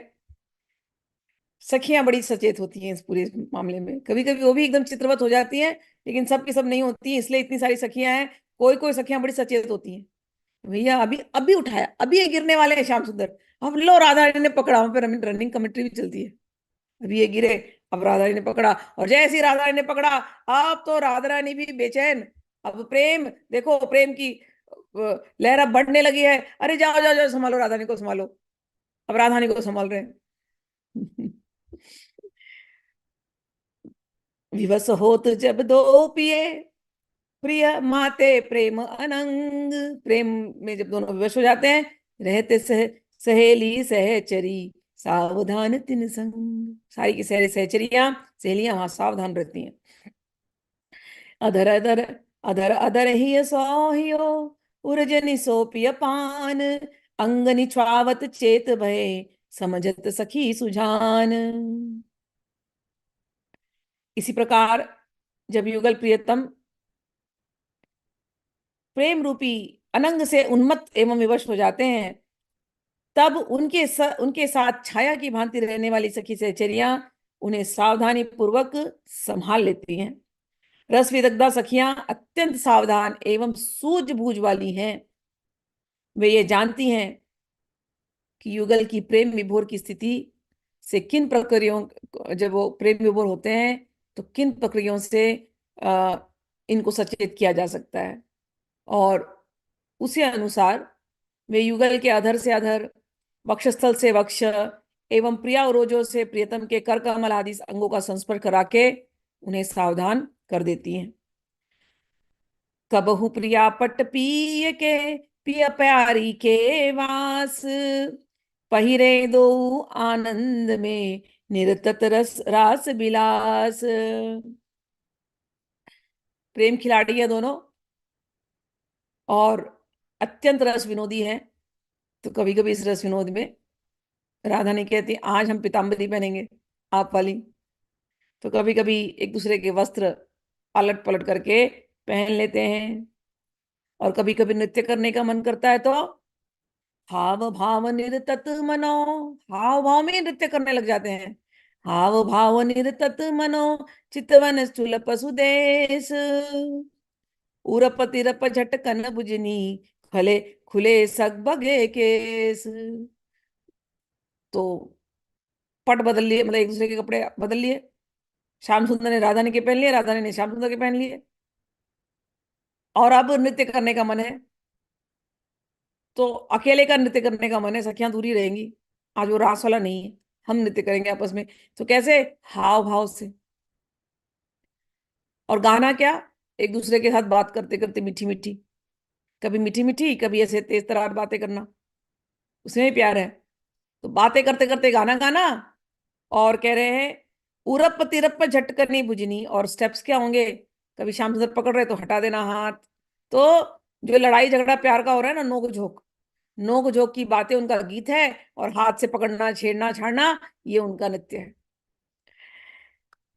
सखियां बड़ी सचेत होती हैं इस पूरे मामले में, कभी कभी वो भी एकदम चित्रवत हो जाती हैं, लेकिन सबकी सब नहीं होती, इसलिए इतनी सारी सखियां हैं। कोई कोई सखियां बड़ी सचेत होती हैं, भैया अभी अभी उठाया, अभी ये गिरने वाले हैं श्याम सुंदर, अब लो राधा रानी ने पकड़ा। वहां पर रनिंग कमेंट्री भी चलती है, अभी ये गिरे, अब राधा रानी ने पकड़ा, और जैसे ही राधा रानी ने पकड़ा, अब तो राधा रानी भी बेचैन, अब प्रेम देखो, प्रेम की लहर अब बढ़ने लगी है। अरे जाओ जाओ जाओ, संभालो राधानी को संभालो। अब राधानी को संभाल रहे हैं। विवश होत जब दो पिए, प्रिय माते प्रेम अनंग। प्रेम में जब दोनों विवश हो जाते हैं, रहते सहेली सहचरी, सावधान तिन संग। सारी की सारी सहचरियां सहेलियां वहां सावधान रहती हैं। अधर अधर अधर अधर ही सोहियो, उर्जनि सो पिय पान। अंग निछ्वावत चेत भय, समझत सखी सुजान। इसी प्रकार जब युगल प्रियतम प्रेम रूपी अनंग से उन्मत्त एवं विवश हो जाते हैं, तब उनके साथ छाया की भांति रहने वाली सखी सहचरियां उन्हें सावधानी पूर्वक संभाल लेती हैं। रस विदग्धा सखियां अत्यंत सावधान एवं सूझबूझ वाली हैं। वे ये जानती हैं कि युगल की प्रेम विभोर की स्थिति से किन प्रक्रियाओं, जब वो प्रेम विभोर होते हैं तो किन प्रक्रियाओं से आ, इनको सचेत किया जा सकता है। और उसी अनुसार वे युगल के अधर से अधर, वक्षस्थल से वक्ष एवं प्रिया उरोजों से प्रियतम के कर कमल आदि अंगों का संस्पर्श करा के उन्हें सावधान कर देती हैं। कबहु प्रिया पट पिय के, पिय प्यारी के वास। पहिरे दो आनंद में, निरतत रस रास बिलास। प्रेम खिलाड़ी है दोनों, और अत्यंत रस विनोदी है। तो कभी कभी इस रस विनोद में राधा ने कहती, आज हम पीताम्बरी पहनेंगे आप वाली। तो कभी कभी एक दूसरे के वस्त्र पलट पलट करके पहन लेते हैं। और कभी कभी नृत्य करने का मन करता है तो हाव भाव निरतत मनो, हाव भाव में नृत्य करने लग जाते हैं। हाव भाव निरतत मनो, चितवन स्थूल पशुदेश। उरप तिरप झटकन बुजनी, खले खुले सग बगे केस। तो पट बदल लिए, मतलब एक दूसरे के कपड़े बदल लिए। श्याम सुंदर ने राधा ने के पहन लिए, राधा ने श्याम सुंदर के पहन लिए। और अब नृत्य करने का मन है, तो अकेले का नृत्य करने का मन है, सखियां दूरी रहेंगी। आज वो रास वाला नहीं है, हम नृत्य करेंगे आपस में। तो कैसे? हाव भाव से। और गाना क्या? एक दूसरे के साथ बात करते करते मीठी मीठी, कभी मीठी मीठी, कभी ऐसे तेज तरार बातें करना, उसमें भी प्यार है। तो बातें करते करते गाना गाना। और कह रहे हैं उरप तिरप झटकर नहीं बुझनी। और स्टेप्स क्या होंगे? कभी श्याम सुंदर पकड़ रहे तो हटा देना हाथ। तो जो लड़ाई झगड़ा प्यार का हो रहा है ना, नोक झोंक, नोक झोंक की बातें उनका गीत है। और हाथ से पकड़ना, छेड़ना, छाड़ना, ये उनका नृत्य है।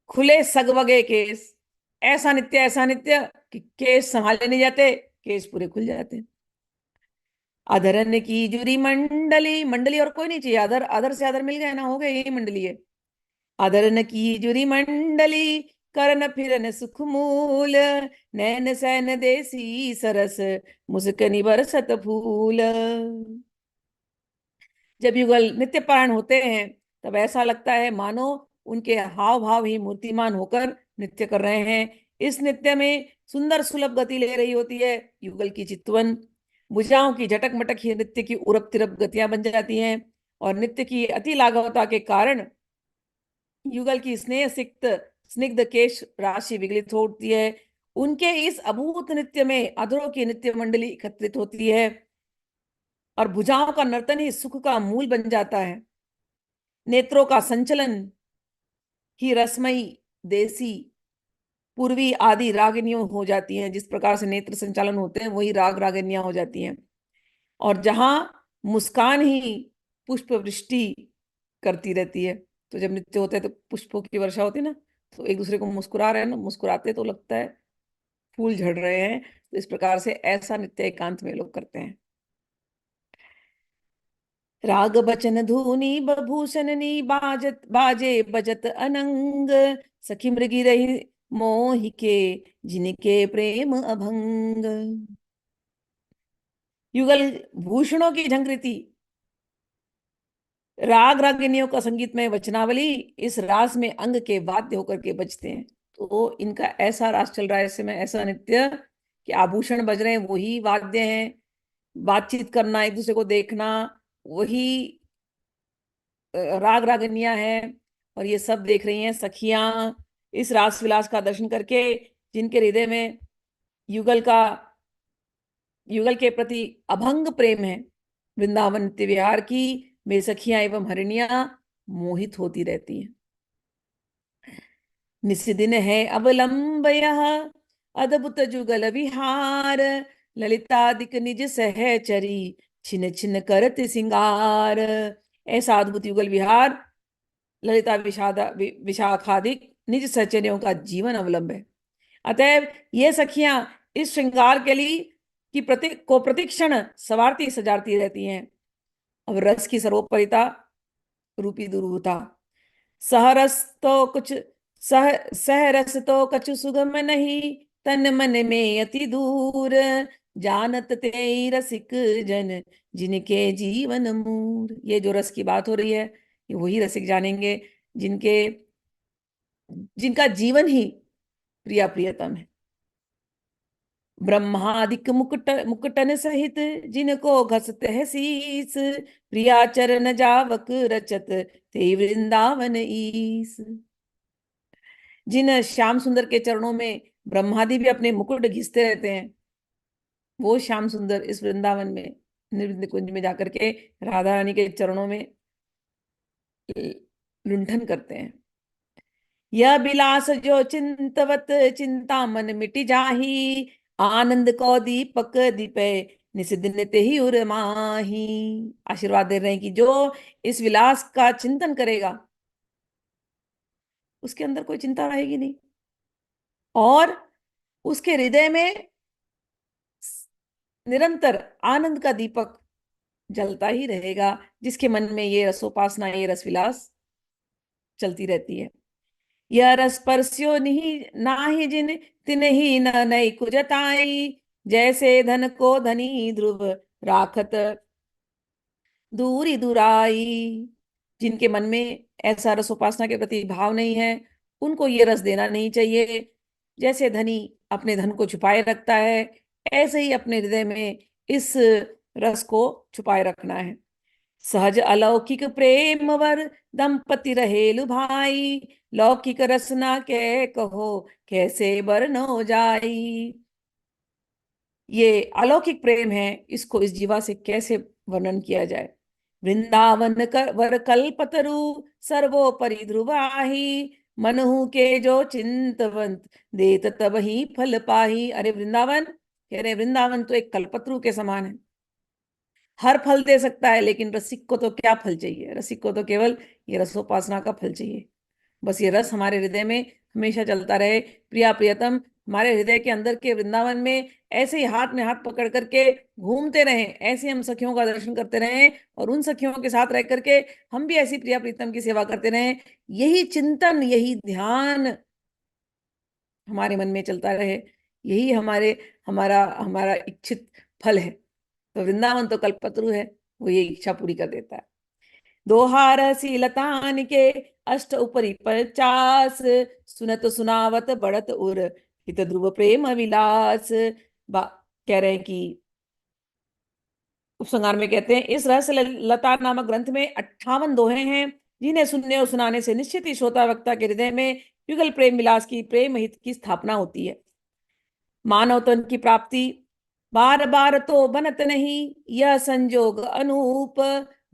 खुले सगवगे केस, ऐसा नित्य कि केस संभाले नहीं जाते, केस पूरे खुल जाते हैं। अधरन की जुरी मंडली, मंडली और कोई नहीं चाहिए, अधर अधर से अधर मिल गए ना, हो गए, यही मंडली है। अधरन की जुरी मंडली, करन फिरन सुख मूल। नैन सैन देसी सरस, मुस्कनि बरसत फूल। जब युगल नित्य पारायण होते हैं, तब ऐसा लगता है मानो उनके हाव भाव ही मूर्तिमान होकर नृत्य कर रहे हैं। इस नृत्य में सुंदर सुलभ गति ले रही होती है युगल की चितवन। भुजाओं की झटक मटक ही नृत्य की उरप तिरप गतियां बन जाती हैं। और नृत्य की अति लाघवता के कारण युगल की स्नेह सिक्त स्निग्ध केश राशि विगलित होती है। उनके इस अभूत नृत्य में अधरों की नृत्य मंडली एकत्रित होती है। और भुजाओं का नर्तन ही सुख का मूल बन जाता है। नेत्रों का संचलन ही रसमयी, देसी, पूर्वी आदि रागिनियों हो जाती हैं। जिस प्रकार से नेत्र संचालन होते हैं, वही राग रागिनियां हो जाती हैं। और जहां मुस्कान ही पुष्प वृष्टि करती रहती है। तो जब नृत्य होता है तो पुष्पों की वर्षा होती है ना, तो एक दूसरे को मुस्कुरा रहे हैं ना, मुस्कुराते तो लगता है फूल झड़ रहे हैं। तो इस प्रकार से ऐसा नृत्य एकांत में लोग करते हैं। राग बचन धूनी बभूषणनी, बाजत बाजे बजत अनंग। सखी मृगी रही मोहि के, जिनके प्रेम अभंग। युगल भूषणों की झंकृति, राग रागिनियों का संगीतमय वचनावली इस रास में अंग के वाद्य होकर के बजते हैं। तो इनका ऐसा रास चल रहा है, ऐसे में ऐसा नृत्य कि आभूषण बज रहे हैं वही वाद्य हैं, बातचीत करना, एक दूसरे को देखना वही राग रागनियां हैं, और ये सब देख रही हैं सखियां इस रास विलास का दर्शन करके, जिनके हृदय में युगल का युगल के प्रति अभंग प्रेम है। वृंदावन नित्य विहार की वे सखियां एवं हरिणियां मोहित होती रहती हैं। निस्दिन है अवलंब यह अद्भुत जुगल विहार, ललितादिक निज सहचरी छिन छिन करत सिंगार। ऐसा अद्भुत युगल विहार ललिता विशाखादिक निज सहचर्यों का जीवन अवलंब है। अतएव ये सखियां इस श्रृंगार के लिए को प्रतिक्षण सवारती सजारती रहती हैं। अब रस की सर्वोपरिता रूपी दुरूहता। सहरस तो कुछ सहरस तो कछु सुगम नहीं, तन मन में अति दूर, जानत ते रसिक जन जिनके जीवन मूर। ये जो रस की बात हो रही है, ये वही रसिक जानेंगे जिनके जिनका जीवन ही प्रिया प्रियतम है। ब्रह्मादिक मुकुटन सहित जिनको घसते है शीस, प्रिया चरण जावक रचत ते वृंदावन ईस। जिन श्याम सुंदर के चरणों में ब्रह्मादि भी अपने मुकुट घिसते रहते हैं, वो श्याम सुंदर इस वृंदावन में निर्विघ्न कुंज में जाकर के राधा रानी के चरणों में लुंठन करते हैं। यह विलास जो चिंतवत चिंता मन मिट जाही, आनंद को दीपक दीपे निसिदिन ते ही उर माही। आशीर्वाद दे रहे हैं कि जो इस विलास का चिंतन करेगा उसके अंदर कोई चिंता रहेगी नहीं, और उसके हृदय में निरंतर आनंद का दीपक जलता ही रहेगा, जिसके मन में ये रसोपासना, ये रसविलास चलती रहती है। यह रस परस्यो नहीं नाही जिन तिन ही न नई कुजताई, जैसे धन को धनी ध्रुव राखत दूरी दुराई। जिनके मन में ऐसा रसोपासना के प्रति भाव नहीं है, उनको ये रस देना नहीं चाहिए। जैसे धनी अपने धन को छुपाए रखता है, ऐसे ही अपने हृदय में इस रस को छुपाए रखना है। सहज अलौकिक प्रेम वर दंपति रहेलु भाई, लौकिक रसना के कहो कैसे बरनो जाई। ये अलौकिक प्रेम है, इसको इस जीवा से कैसे वर्णन किया जाए। वृंदावन कर वर कल्पतरु सर्वोपरि ध्रुवाही, मनहु के जो चिंतवंत देत तब ही फल पाही। अरे वृंदावन कह रहे, वृंदावन तो एक कल्पतरु के समान है, हर फल दे सकता है, लेकिन रसिक को तो क्या फल चाहिए? रसिक को तो केवल ये रसोपासना का फल चाहिए। बस ये रस हमारे हृदय में हमेशा चलता रहे। प्रिया प्रियतम हमारे हृदय के अंदर के वृंदावन में ऐसे ही हाथ में हाथ पकड़ करके घूमते रहें, ऐसे हम सखियों का दर्शन करते रहें, और उन सखियों के साथ रह करके हम भी ऐसी प्रिया प्रीतम की सेवा करते रहें। यही चिंतन, यही ध्यान हमारे मन में चलता रहे, यही हमारा हमारा इच्छित फल है। तो वृंदावन तो कल्पतरु है, वो ये इच्छा पूरी कर देता है। दोहार शीलतान के अष्ट उपरि 50, सुनत सुनावत बढ़त उर हित ध्रुव प्रेम विलास। कह रहे हैं कि उपसंहार में कहते हैं, इस रहस्य लता नामक ग्रंथ में 58 दोहे हैं, जिन्हें सुनने और सुनाने से निश्चित ही श्रोता वक्ता के हृदय में युगल प्रेम विलास की प्रेम हित की स्थापना होती है। मानव तन की प्राप्ति बार बार तो बनत नहीं, यह संजोग अनूप,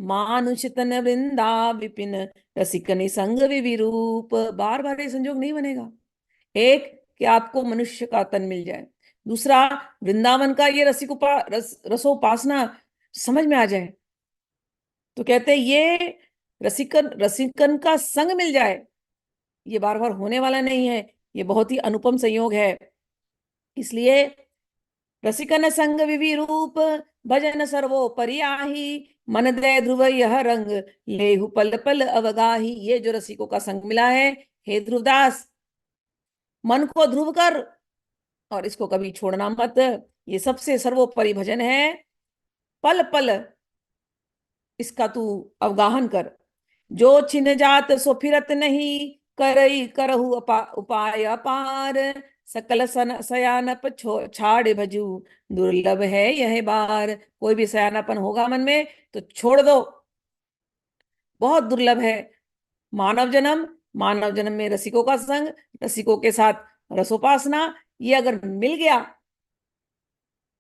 मानुष तन वृंदा विपिन रसिक निसंग विरूप। बार बार ये संजोग नहीं बनेगा। एक कि आपको मनुष्य का तन मिल जाए, दूसरा वृंदावन का ये रसोपासना समझ में आ जाए। तो कहते हैं ये रसिकन रसिकन का संग मिल जाए, ये बार बार होने वाला नहीं है, ये बहुत ही अनुपम संयोग है। इसलिए रसिकन संग विरूप भजन सर्वोपरि आही, मन दे ध्रुव यह रंग लेहु पल पल अवगाही। ये जो रसिकों का संग मिला है, हे ध्रुवदास, मन को ध्रुव कर और इसको कभी छोड़ना मत। ये सबसे सर्वोपरि भजन है, पल पल इसका तू अवगाहन कर। जो छिन जात सो फिरत नहीं, करई करहु उपाय अपार, सकल सयानप छाड़ भजू, दुर्लभ है यह बार। कोई भी सयानापन होगा मन में तो छोड़ दो, बहुत दुर्लभ है। मानव जन्म, मानव जन्म में रसिकों का संग, रसिकों के साथ रसोपासना, ये अगर मिल गया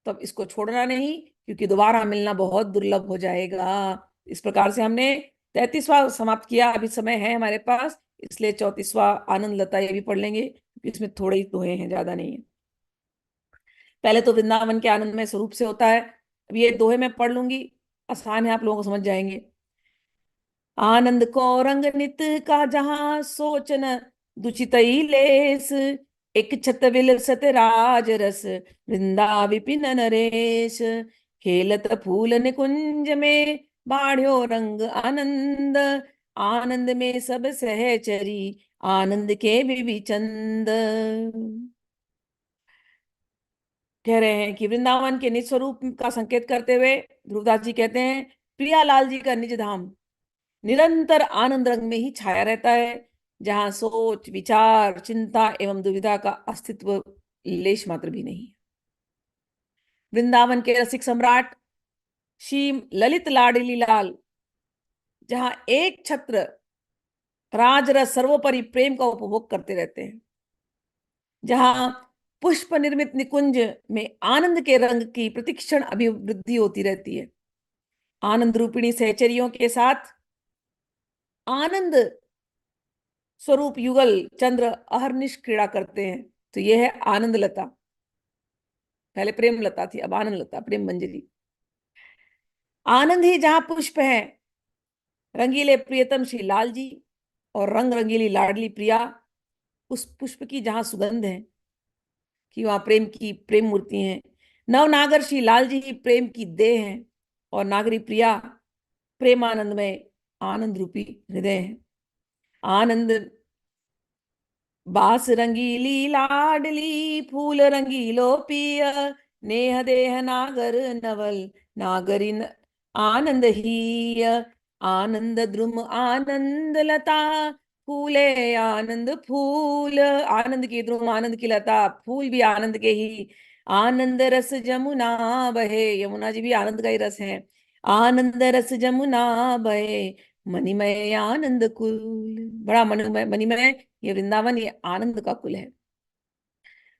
तब इसको छोड़ना नहीं, क्योंकि दोबारा मिलना बहुत दुर्लभ हो जाएगा। इस प्रकार से हमने 33वां समाप्त किया। अभी समय है हमारे पास, इसलिए 34वां आनंद लता ये भी पढ़ लेंगे, क्योंकि इसमें थोड़े ही दोहे हैं, ज्यादा नहीं है। पहले तो वृंदावन के आनंदमय स्वरूप से होता है। अब ये दोहे मैं पढ़ लूंगी, आसान है, आप लोगों को समझ जाएंगे। आनंद को रंग नित का जहां सोचन दुचितई लेस, एक छत विलसत राज रस, वृंदा विपिन नरेश। खेलत फूल निकुंज में बाढ़ो रंग आनंद, आनंद में सब सहचरी, आनंद के विभि चंद। कह रहे हैं कि वृंदावन के निज स्वरूप का संकेत करते हुए ध्रुवदास जी कहते हैं, प्रियालाल जी का निज धाम निरंतर आनंद रंग में ही छाया रहता है, जहां सोच विचार चिंता एवं दुविधा का अस्तित्व लेश मात्र भी नहीं है। वृंदावन के रसिक सम्राट श्री ललित लाडली लाल, जहां एक छत्र राजरस सर्वोपरि प्रेम का उपभोग करते रहते हैं, जहां पुष्प निर्मित निकुंज में आनंद के रंग की प्रतिक्षण अभिवृद्धि होती रहती है, आनंद रूपिणी सहचरियों के साथ आनंद स्वरूप युगल चंद्र अहर्निश क्रीड़ा करते हैं। तो यह है आनंद लता। पहले प्रेम लता थी, अब आनंद लता, प्रेम मंजरी। आनंद ही जहां पुष्प है, रंगीले प्रियतम श्री लाल जी और रंग रंगीली लाडली प्रिया, उस पुष्प की जहां सुगंध है कि वहां प्रेम की प्रेम मूर्ति है। नवनागर श्री लाल जी प्रेम की देह है, और नागरी प्रिया प्रेमानंद में आनंद रूपी हृदय है। आनंद बास रंगीली लाडली फूल रंगीलो पिय, नेह देह नागर नवल नागरिन आनंद ही। आनंद द्रुम आनंद लता फूले आनंद फूल, आनंद की द्रुम आनंद की लता, फूल भी आनंद के ही। आनंद रस जमुना बहे, यमुना जी भी आनंद का ही रस है। आनंद रस जमुना बहे, मणिमय आनंद कुल। बड़ा मणिमय मणिमय ये वृंदावन, ये आनंद का कुल है।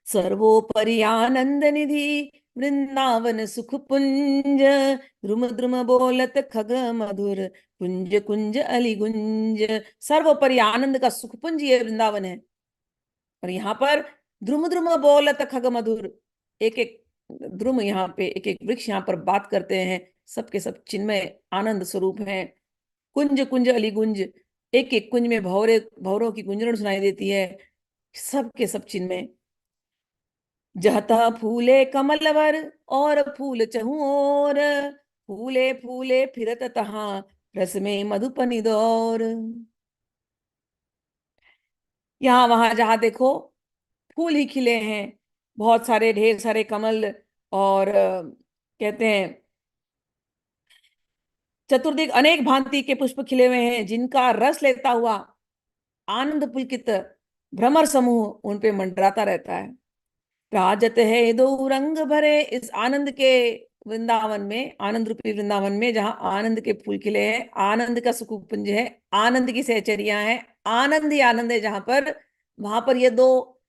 सर्वोपरि आनंद निधि वृंदावन सुख पुंज, द्रुम द्रुम बोलत खग मधुर, कुंज कुंज अली गुंज। सर्वोपरि आनंद का सुख पुंज ये वृंदावन है। और यहाँ पर द्रुम द्रुम बोलत खग मधुर, एक एक द्रुम, यहाँ पे एक एक वृक्ष यहाँ पर बात करते हैं, सबके सब चिन्मय आनंद स्वरूप हैं। कुंज कुंज अली गुंज, एक एक कुंज में भौरे भौरों की गुंजरण सुनाई देती है, सब के सब चिन्मय। जहता फूले कमलवर और फूल चहु और, फूले फूले फिरत तहाँ रस में मधुपनि दौर। यहाँ वहां जहां देखो फूल ही खिले हैं, बहुत सारे ढेर सारे कमल, और कहते हैं चतुर्दिक अनेक भांति के पुष्प खिले हुए हैं, जिनका रस लेता हुआ आनंद पुलकित भ्रमर समूह उन पे मंडराता रहता है। राजत है दो रंग भरे, इस आनंद के वृंदावन में, आनंद रूपी वृंदावन में जहां आनंद के फूल खिले हैं, आनंद का सुखपुंज है, आनंद की सहचरियां हैं, आनंद ही आनंद है जहां पर, वहां पर ये दो,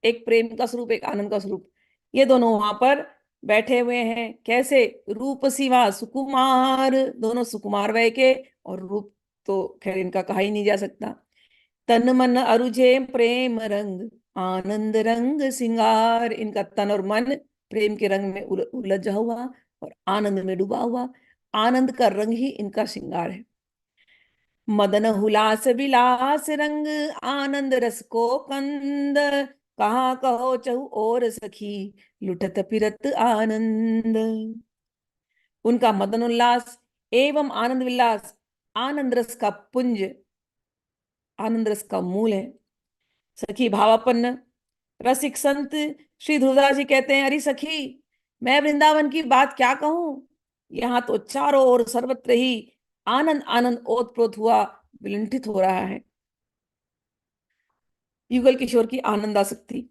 एक प्रेम का स्वरूप एक आनंद का स्वरूप, ये दोनों वहां पर बैठे हुए हैं। कैसे? रूप सिवा सुकुमार, दोनों सुकुमार वय के, और रूप तो खैर इनका कहा ही नहीं जा सकता। तन मन अरुझे प्रेम रंग, आनंद रंग सिंगार, इनका तन और मन प्रेम के रंग में उलझा हुआ और आनंद में डूबा हुआ, आनंद का रंग ही इनका श्रृंगार है। मदन हुलास विलास रंग, आनंद रस को कंद, कहाँ कहो चहु और सखी, लुटत फिरत आनंद। उनका मदन उल्लास एवं आनंद विलास आनंद रस का पुंज, आनंद रस का मूल है। सखी भावापन्न रसिक संत श्री ध्रुवदास जी कहते हैं, अरे सखी, मैं वृंदावन की बात क्या कहूं, यहाँ तो चारों ओर सर्वत्र ही आनंद आनंद ओत प्रोत हुआ विलुंठित हो रहा है। युगल किशोर की आनंद आसक्ति।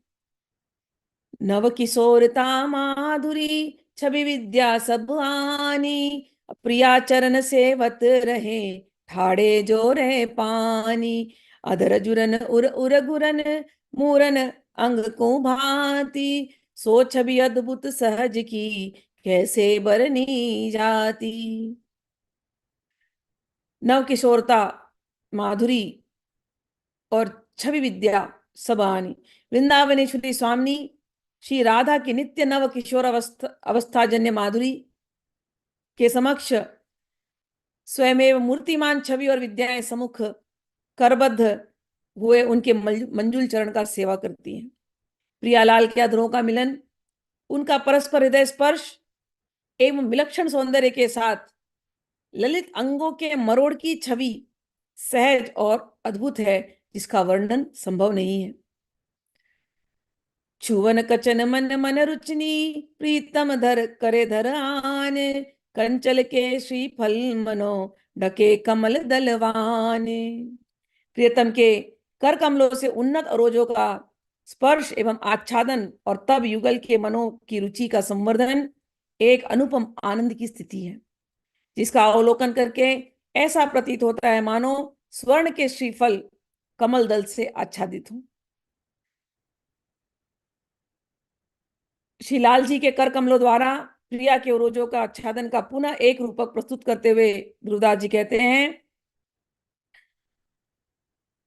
नव किशोरता माधुरी, छवि विद्या सब आनी, प्रिया चरण सेवत रहे, ठाड़े जो रहे पानी। अधर जुरन उर उर गुरन, मूरन अंग को भांति, सो छवि अद्भुत सहज की, कैसे बरनी जाती। नव किशोरता, माधुरी और छवि विद्या सब आनी। वृंदावनेश्वरी स्वामिनी श्री राधा की नित्य नव किशोर अवस्थाजन्य माधुरी के समक्ष स्वयमेव मूर्तिमान छवि और विद्याएं सम्मुख करबद्ध हुए उनके मंजुल चरण का सेवा करती हैं। प्रियालाल के अधरों का मिलन, उनका परस्पर हृदय स्पर्श एवं विलक्षण सौंदर्य के साथ ललित अंगों के मरोड़ की छवि सहज और अद्भुत है, जिसका वर्णन संभव नहीं है। छुवन कचन मन मन रुचनी, प्रीतम धर करे धर आन, कंचल के श्री फल मनो, ढके कमल दलवान। प्रियतम के कर कमलों से उन्नत अरोजों का स्पर्श एवं आच्छादन और तब युगल के मनों की रुचि का संवर्धन एक अनुपम आनंद की स्थिति है, जिसका अवलोकन करके ऐसा प्रतीत होता है मानो स्वर्ण के श्रीफल कमल दल से आच्छादित हो। श्री लाल जी के कर कमलों द्वारा प्रिया के उरोजों का आच्छादन का पुनः एक रूपक प्रस्तुत करते हुए गुरुदास जी कहते हैं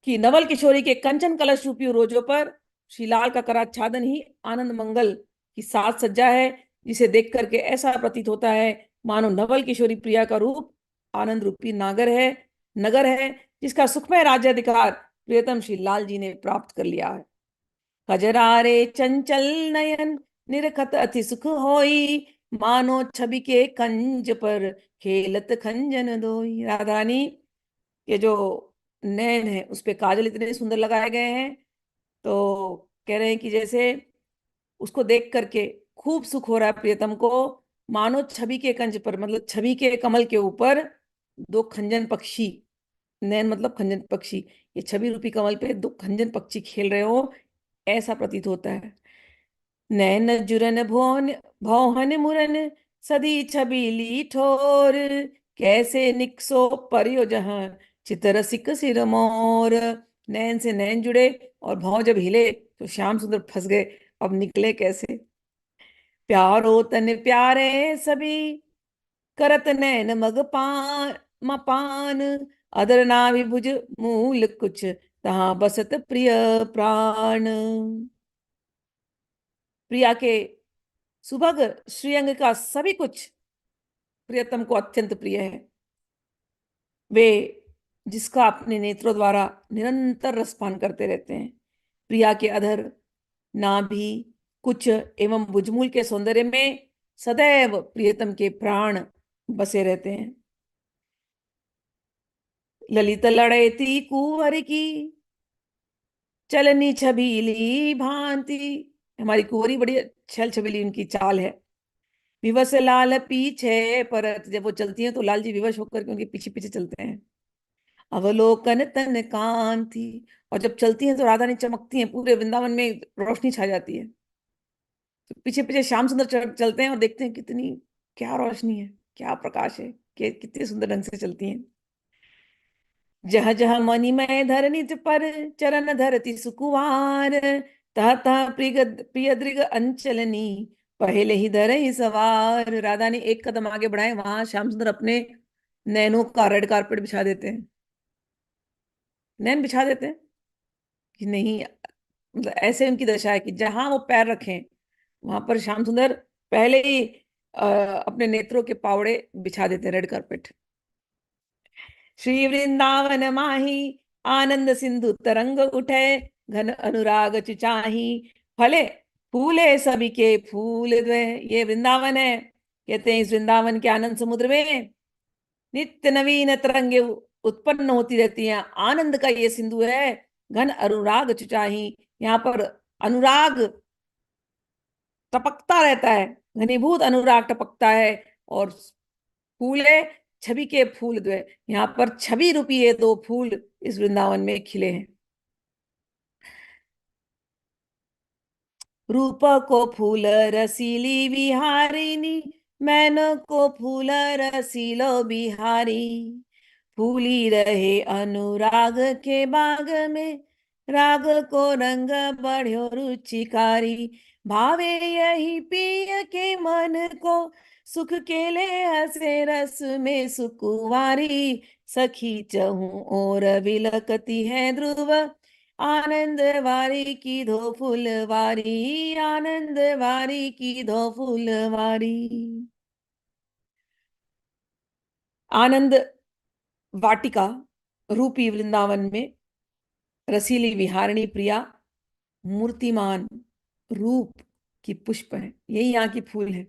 कि नवल किशोरी के कंचन कलश रूपी उरोजों पर श्री लाल का कराच्छादन ही आनंद मंगल की साज सज्जा है, जिसे देख करके ऐसा प्रतीत होता है मानो नवल किशोरी प्रिया का रूप आनंद रूपी नगर है, जिसका सुखमय राज्याधिकार प्रियतम श्री लाल जी ने प्राप्त कर लिया है। कजरारे चंचल नयन, निरखत अति सुख होई, मानो छवि के कंज पर खेलत खंजन दोई। राधानी ये जो नैन है उस पे काजल इतने सुंदर लगाए गए हैं, तो कह रहे हैं कि जैसे उसको देख करके खूब सुख हो रहा है प्रियतम को, मानो छवि के कंज पर, मतलब छवि के कमल के ऊपर दो खंजन पक्षी, नैन मतलब खंजन पक्षी, ये छवि रूपी कमल पे दो खंजन पक्षी खेल रहे हो, ऐसा प्रतीत होता है। नैन जुरन भुवन भौहन मुरन, सदी छबीली ठोर, कैसे निकसो परियो जहां, चितरसिक सिर मोर। नैन से नैन जुड़े और भौं जब हिले तो श्याम सुंदर फंस गए, अब निकले कैसे। प्यारो तन प्यारे सभी, करत नैन मग पान मपान, अदर नाभि भुज मूल कुछ, तहां बसत प्रिय प्राण। प्रिया के सुभग श्रीअंग का सभी कुछ प्रियतम को अत्यंत प्रिय है। वे जिसका अपने नेत्रों द्वारा निरंतर रसपान करते रहते हैं। प्रिया के अधर, नाभि, कुछ एवं भुजमूल के सौंदर्य में सदैव प्रियतम के प्राण बसे रहते हैं। ललित लड़ेती कुंवर की, चलनी छबीली भांति। हमारी कुंवरी बड़ी छल छबीली उनकी चाल है। विवश लाल पीछे परत, जब वो चलती हैं तो लाल जी विवश होकर के उनके पीछे पीछे चलते हैं। अवलोकन तन कांति, और जब चलती हैं तो राधा ने चमकती हैं, पूरे वृंदावन में रोशनी छा जाती है। तो पीछे पीछे श्याम सुंदर चलते हैं और देखते हैं कितनी, क्या रोशनी है, क्या प्रकाश है, कि कितने सुंदर ढंग से चलती हैं। जह जह मणिमय धरनिज पर, चरण धरती सुकुवार, तह तह प्रिय दृग अंचलनी, पहले ही धर ही सवार। राधा ने एक कदम आगे बढ़ाए, वहां श्याम सुंदर अपने नैनों का रेड कारपेट बिछा देते हैं। नैन बिछा देते हैं कि नहीं, मतलब ऐसे उनकी दशा है कि जहां वो पैर रखें वहां पर श्याम सुंदर पहले ही अपने नेत्रों के पावड़े बिछा देते हैं, रेड कारपेट। श्री वृंदावन माही, आनंद सिंधु तरंग उठे, घन अनुराग चिचाही, फले फूले सभी के फूल द्वे। ये वृंदावन है, कहते हैं इस वृंदावन के आनंद समुद्र में नित्य नवीन तरंगे उत्पन्न होती रहती हैं। आनंद का ये सिंधु है, घन अनुराग चिचाही, यहाँ पर अनुराग टपकता रहता है, घनीभूत अनुराग टपकता है। और फूले छवि के फूल द्वे, यहाँ पर छवि रूपी ये दो फूल इस वृंदावन में खिले हैं। रूप को फूल रसीली बिहारिनी, मैन को फूल रसीलो बिहारी। फूली रहे अनुराग के बाग में, राग को रंग बढ़्यो रुचिकारी। भावे यही पिय के मन को, सुख के ले हसे रस में सुकुवारी। सखी चहु और बिलकती है ध्रुव, आनंद वारी की धो फुलवारी, आनंद वारी की धो फुलवारी। आनंद वाटिका रूपी वृंदावन में रसीली विहारिणी प्रिया मूर्तिमान रूप की पुष्प है, यही यहाँ की फूल है।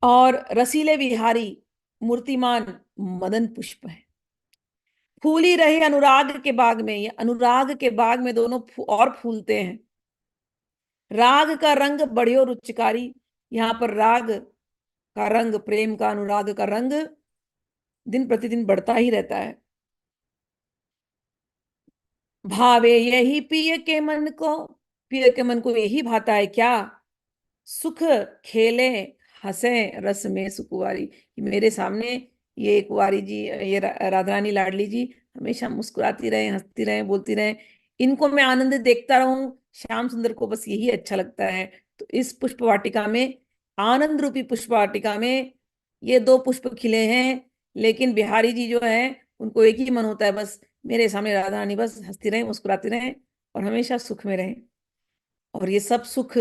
और रसीले विहारी मूर्तिमान मदन पुष्प है। फूली रहे अनुराग के बाग में, ये अनुराग के बाग में दोनों और फूलते हैं। राग का रंग बढ़ियो रुचिकारी, यहाँ पर राग का रंग, प्रेम का, अनुराग का रंग दिन प्रतिदिन बढ़ता ही रहता है। भावे यही पिय के मन को, पिय के मन को यही भाता है क्या? सुख खेले हंसे रस में सुकुवारी। मेरे सामने ये कुंवारी जी, ये राधा रानी लाडली जी हमेशा मुस्कुराती रहे, हंसती रहे, बोलती रहे, इनको मैं आनंद देखता रहूं। श्याम सुंदर को बस यही अच्छा लगता है। तो इस पुष्प वाटिका में, आनंद रूपी पुष्प वाटिका में ये दो पुष्प खिले हैं, लेकिन बिहारी जी जो है उनको एक ही मन होता है, बस मेरे सामने राधा रानी बस हंसती रहे, मुस्कुराती रहे और हमेशा सुख में रहे। और ये सब सुख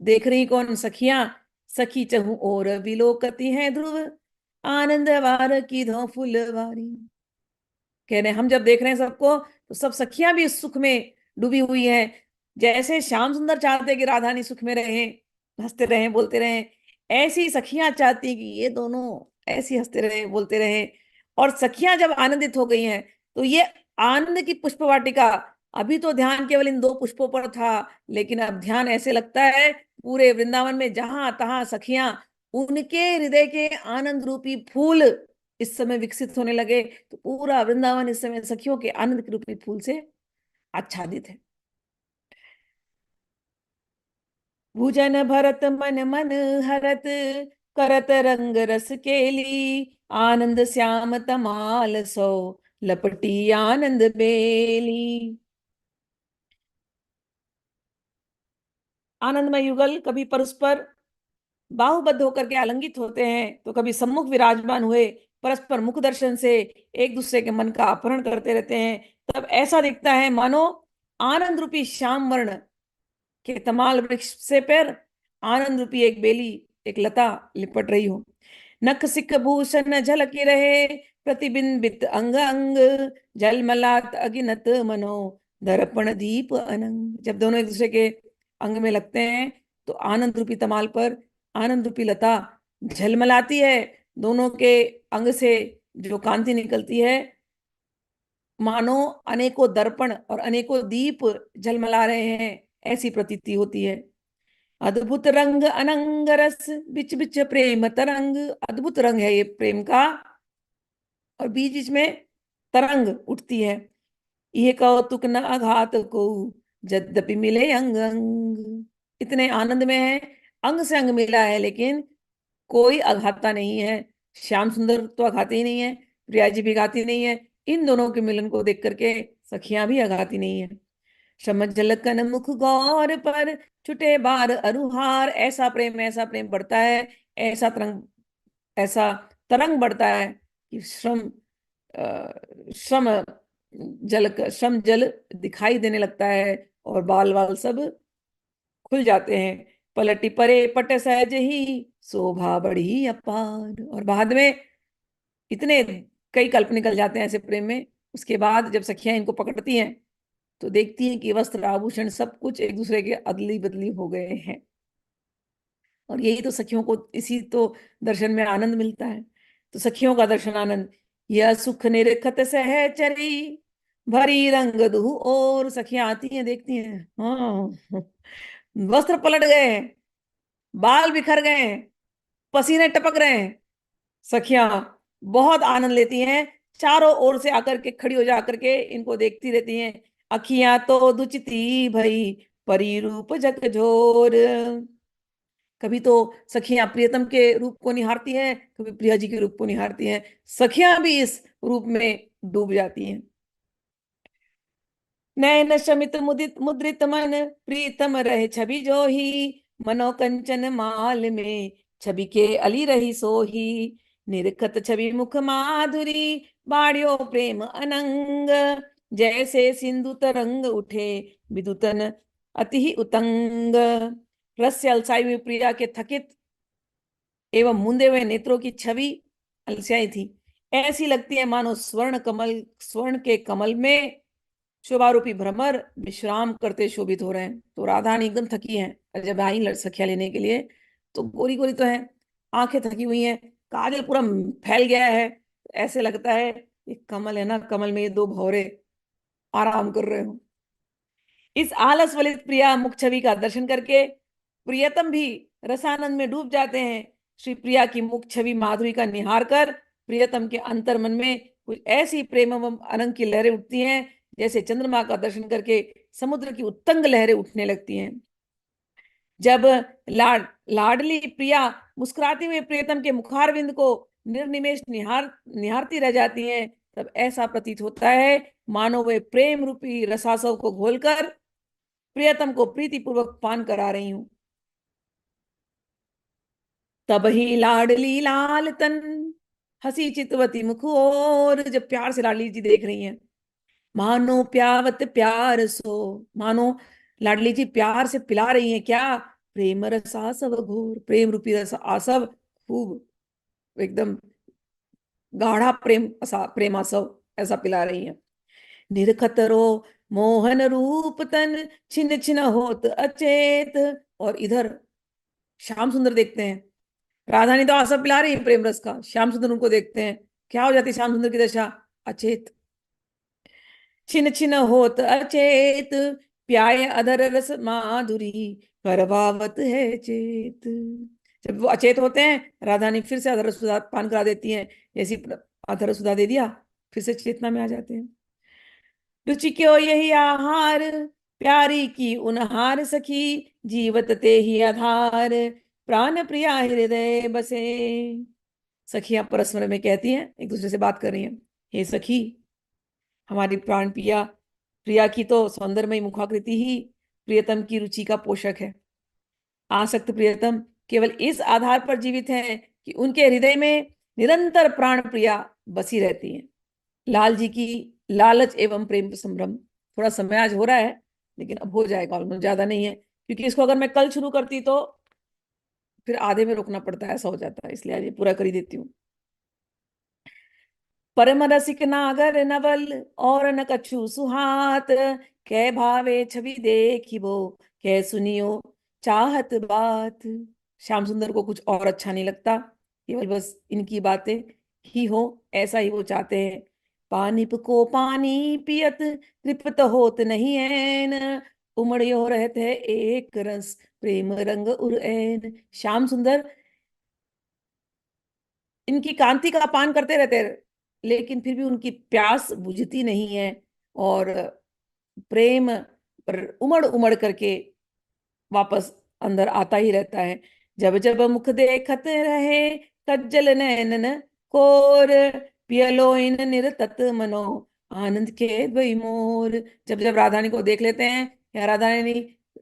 देख रही कौन? सखियां। सखी चहु और विलोकती हैं ध्रुव, आनंद वार की धो फुलवारी। कह रहे हैं हम जब देख रहे हैं सबको, तो सब सखियां भी इस सुख में डूबी हुई हैं। जैसे श्याम सुंदर चाहते कि राधानी सुख में रहे, हंसते रहे, बोलते रहे, ऐसी सखियां चाहती कि ये दोनों ऐसी हंसते रहे, बोलते रहे। और सखियां जब आनंदित हो गई हैं, तो ये आनंद की पुष्प वाटिका, अभी तो ध्यान केवल इन दो पुष्पों पर था, लेकिन अब ध्यान ऐसे लगता है पूरे वृंदावन में जहां तहां सखियां, उनके हृदय के आनंद रूपी फूल इस समय विकसित होने लगे। तो पूरा वृंदावन इस समय सखियों के आनंद के रूपी फूल से आच्छादित है। भुजन भरत मन मन हरत, करत रंग रस केली। आनंद श्याम तमाल सो, लपटी आनंद बेली। आनंदमय युगल कभी परस्पर बाहुबद्ध होकर के आलिंगित होते हैं, तो कभी सम्मुख विराजमान हुए परस्पर मुख दर्शन से एक दूसरे के मन का अपहरण करते रहते हैं। तब ऐसा दिखता है मानो आनंद रूपी श्याम वर्ण के तमाल वृक्ष से पर आनंद रूपी एक बेली, एक लता लिपट रही हो। नख सिख भूषण झलकी रहे, प्रतिबिंबित अंग अंग। जलमलात अगिनत मनो, दर्पण दीप अनंग। जब दोनों एक दूसरे के अंग में लगते हैं, तो आनंद रूपी तमाल पर आनंद रूपी लता झलमलाती है। दोनों के अंग से जो कांति निकलती है, मानो अनेकों दर्पण और अनेकों दीप झलमला रहे हैं, ऐसी प्रतीति होती है। अद्भुत रंग अनंग रस, बिच बिच प्रेम तरंग। अद्भुत रंग है ये प्रेम का, और बीच बीच में तरंग उठती है। ये कौतुक न आघात को, यद्यपि मिले अंग अंग। इतने आनंद में है, अंग से अंग मिला है, लेकिन कोई अघाता नहीं है। श्याम सुंदर तो अघाते ही नहीं है, प्रिया जी भी घाती नहीं है। इन दोनों के मिलन को देख करके सखियां भी अघाती नहीं है। समझ झलकन मुख गौर पर, छुटे बार अरुहार। ऐसा प्रेम बढ़ता है, ऐसा तरंग, ऐसा तरंग बढ़ता है कि श्रम जल, श्रम जल दिखाई देने लगता है, और बाल वाल सब खुल जाते हैं। पलटी परे पट सहज ही, शोभा बढ़ी अपार। और बाद में इतने कई कल्प निकल जाते हैं ऐसे प्रेम में। उसके बाद जब सखियां इनको पकड़ती हैं, तो देखती हैं कि वस्त्र आभूषण सब कुछ एक दूसरे के अदली बदली हो गए हैं। और यही तो सखियों को, इसी तो दर्शन में आनंद मिलता है। तो सखियों का दर्शन आनंद, यह सुख निरखत सहचरी, भरी रंग दुह। और सखियां आती हैं, देखती हैं, हाँ वस्त्र पलट गए हैं, बाल बिखर गए हैं, पसीने टपक रहे हैं। सखियां बहुत आनंद लेती हैं, चारों ओर से आकर के खड़ी हो जा करके इनको देखती रहती हैं। अखियां तो दुचती भई परी रूप झकझोर। कभी तो सखियां प्रियतम के रूप को निहारती हैं, कभी प्रिया जी के रूप को निहारती हैं। सखियां भी इस रूप में डूब जाती हैं। नयन शमित मुदित मुद्रित मन प्रीतम रहे छवि जो ही। मनो कंचन माल में छवि के अली रही सोही। निरखत छवि मुख माधुरी बाढ़्यो प्रेम अनंग। जैसे सिंधु तरंग उठे विदुतन अति ही उतंग। रस से अलसाई हुई प्रिया के थकित एवं मूंदे हुए नेत्रों की छवि अलसियाई थी। ऐसी लगती है मानो स्वर्ण के कमल में शोभारूपी भ्रमर विश्राम करते शोभित हो रहे हैं। तो राधारानी एकदम थकी हैं, और जब आई सखिया लेने के लिए तो गोरी गोरी तो है, आंखें थकी हुई हैं, काजल पूरा फैल गया है। ऐसे लगता है ये कमल है ना, कमल में ये दो भौरे आराम कर रहे हो। इस आलस वलित प्रिया मुख छवि का दर्शन करके प्रियतम भी रसानंद में डूब जाते हैं। श्री प्रिया की मुख छवि माधुरी का निहार कर प्रियतम के अंतर मन में कुछ ऐसी प्रेम एवं अनंग की लहरें उठती हैं, जैसे चंद्रमा का दर्शन करके समुद्र की उत्तंग लहरें उठने लगती हैं। जब लाडली प्रिया मुस्कुराते हुए प्रियतम के मुखारविंद को निर्निमेष निहारती रह जाती हैं, तब ऐसा प्रतीत होता है मानो वे प्रेम रूपी रसासव को घोलकर प्रियतम को प्रीतिपूर्वक पान करा रही हूं। तब ही लाडली लाल तन हंसी चितवती मुख और, जब प्यार से लाडली जी देख रही हैं, मानो प्यावत प्यार सो, मानो लाडली जी प्यार से पिला रही हैं क्या, प्रेम रस आसव घोर, प्रेम रूपी रस आसव खूब एकदम गाढ़ा प्रेमासव ऐसा पिला रही हैं। निरखतरो मोहन रूप तन छिन छिन होत अचेत। और इधर श्याम सुंदर देखते हैं, राधानी तो आसव पिला रही है प्रेम रस का, श्याम सुंदर उनको देखते हैं, क्या हो जाती है श्याम सुंदर की दशा, अचेत। छिन छिन होत अचेत प्याय अधर रस माधुरी करवावत है चेत। जब वो अचेत होते हैं, राधानी फिर से अधर सुधा पान करा देती हैं, जैसी अधर सुधा दे दिया, फिर से चेतना में आ जाते हैं। रुचि क्यों यही आहार प्यारी की उनहार सखी, जीवत ते ही आधार प्राण प्रिया हृदय बसे। सखियां परस्पर में कहती हैं, एक दूसरे से बात कर रही हैं, हे सखी, हमारी प्राण प्रिया प्रिया की तो सौंदर्यमयी मुखाकृति ही प्रियतम की रुचि का पोषक है। आसक्त प्रियतम केवल इस आधार पर जीवित हैं कि उनके हृदय में निरंतर प्राण प्रिया बसी रहती हैं। लाल जी की लालच एवं प्रेम संभ्रम, थोड़ा समय आज हो रहा है, लेकिन अब हो जाएगा, ऑलमोस्ट ज्यादा नहीं है, क्योंकि इसको अगर मैं कल शुरू करती तो फिर आधे में रोकना पड़ता है, ऐसा हो जाता है, इसलिए आज ये पूरा कर ही देती हूँ। परम रसिक नागर नवल और न कछु सुहात, कै भावे छवि देखिबो कै सुनियो चाहत बात। श्याम सुंदर को कुछ और अच्छा नहीं लगता, केवल बस इनकी बातें ही हो, ऐसा ही वो चाहते हैं। पानिप को पानी पियत तृप्त होत नहीं ऐन, उमड़ियो रहते है एक रस प्रेम रंग उरैन। श्याम सुंदर इनकी कांति का पान करते रहते हैं, लेकिन फिर भी उनकी प्यास बुझती नहीं है, और प्रेम पर उमड़ उमड़ करके वापस अंदर आता ही रहता है। जब जब मुख देखत रहे कज्जल नैनन कोर, पियलो इन निरतत मनो आनंद के द्वई मोर। जब जब राधानी को देख लेते हैं, या राधानी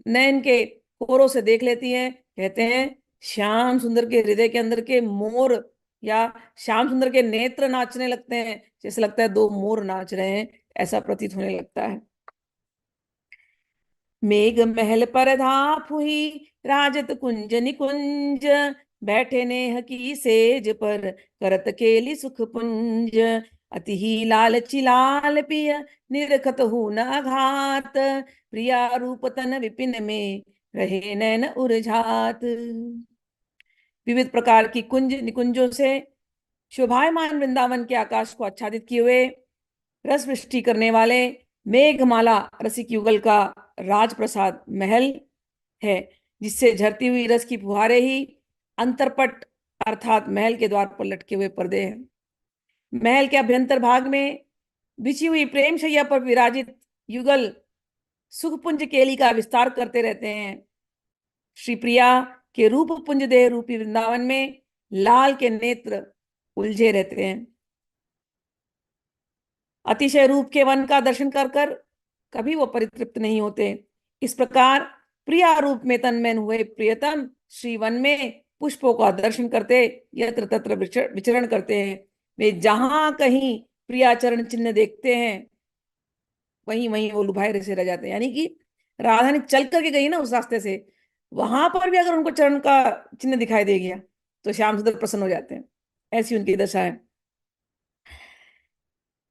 नैन के कोरों से देख लेती हैं, कहते हैं श्याम सुंदर के हृदय के अंदर के मोर, या श्याम सुंदर के नेत्र नाचने लगते हैं, जैसे लगता है दो मोर नाच रहे हैं, ऐसा प्रतीत होने लगता है। मेघ महल पर धाप हुई राजत कुंज निकुंज, बैठे नेह की सेज पर करत केली सुख पुंज। अति ही लालची लाल पिय निरखत हूं न घात, प्रिया रूप तन विपिन में रहे नैन उरझात। विविध प्रकार की कुंज निकुंजों से शोभायमान वृंदावन के आकाश को आच्छादित किए हुए रस वृष्टि करने वाले मेघमाला रसिक युगल का राजप्रसाद महल है, जिससे झरती हुई रस की फुहारें ही अंतरपट अर्थात महल के द्वार पर लटके हुए पर्दे हैं। महल के अभ्यंतर भाग में बिछी हुई प्रेम शैया पर विराजित युगल सुख पुंज केली का विस्तार करते रहते हैं। श्री प्रिया के रूप पुंज देह रूपी वृंदावन में लाल के नेत्र उलझे रहते हैं। अतिशय रूप के वन का दर्शन कर कर कभी वो परितृप्त नहीं होते। इस प्रकार प्रिया रूप में तन्मय हुए प्रियतम श्री वन में पुष्पों का दर्शन करते यत्र तत्र विचरण करते हैं। वे जहां कहीं प्रिया चरण चिन्ह देखते हैं वहीं वहीं वो लुभाए से रह जाते हैं। यानी कि राधा ने चल करके गई ना उस रास्ते से, वहां पर भी अगर उनको चरण का चिन्ह दिखाई दे गया तो श्याम सुंदर प्रसन्न हो जाते हैं। ऐसी उनकी दशा है।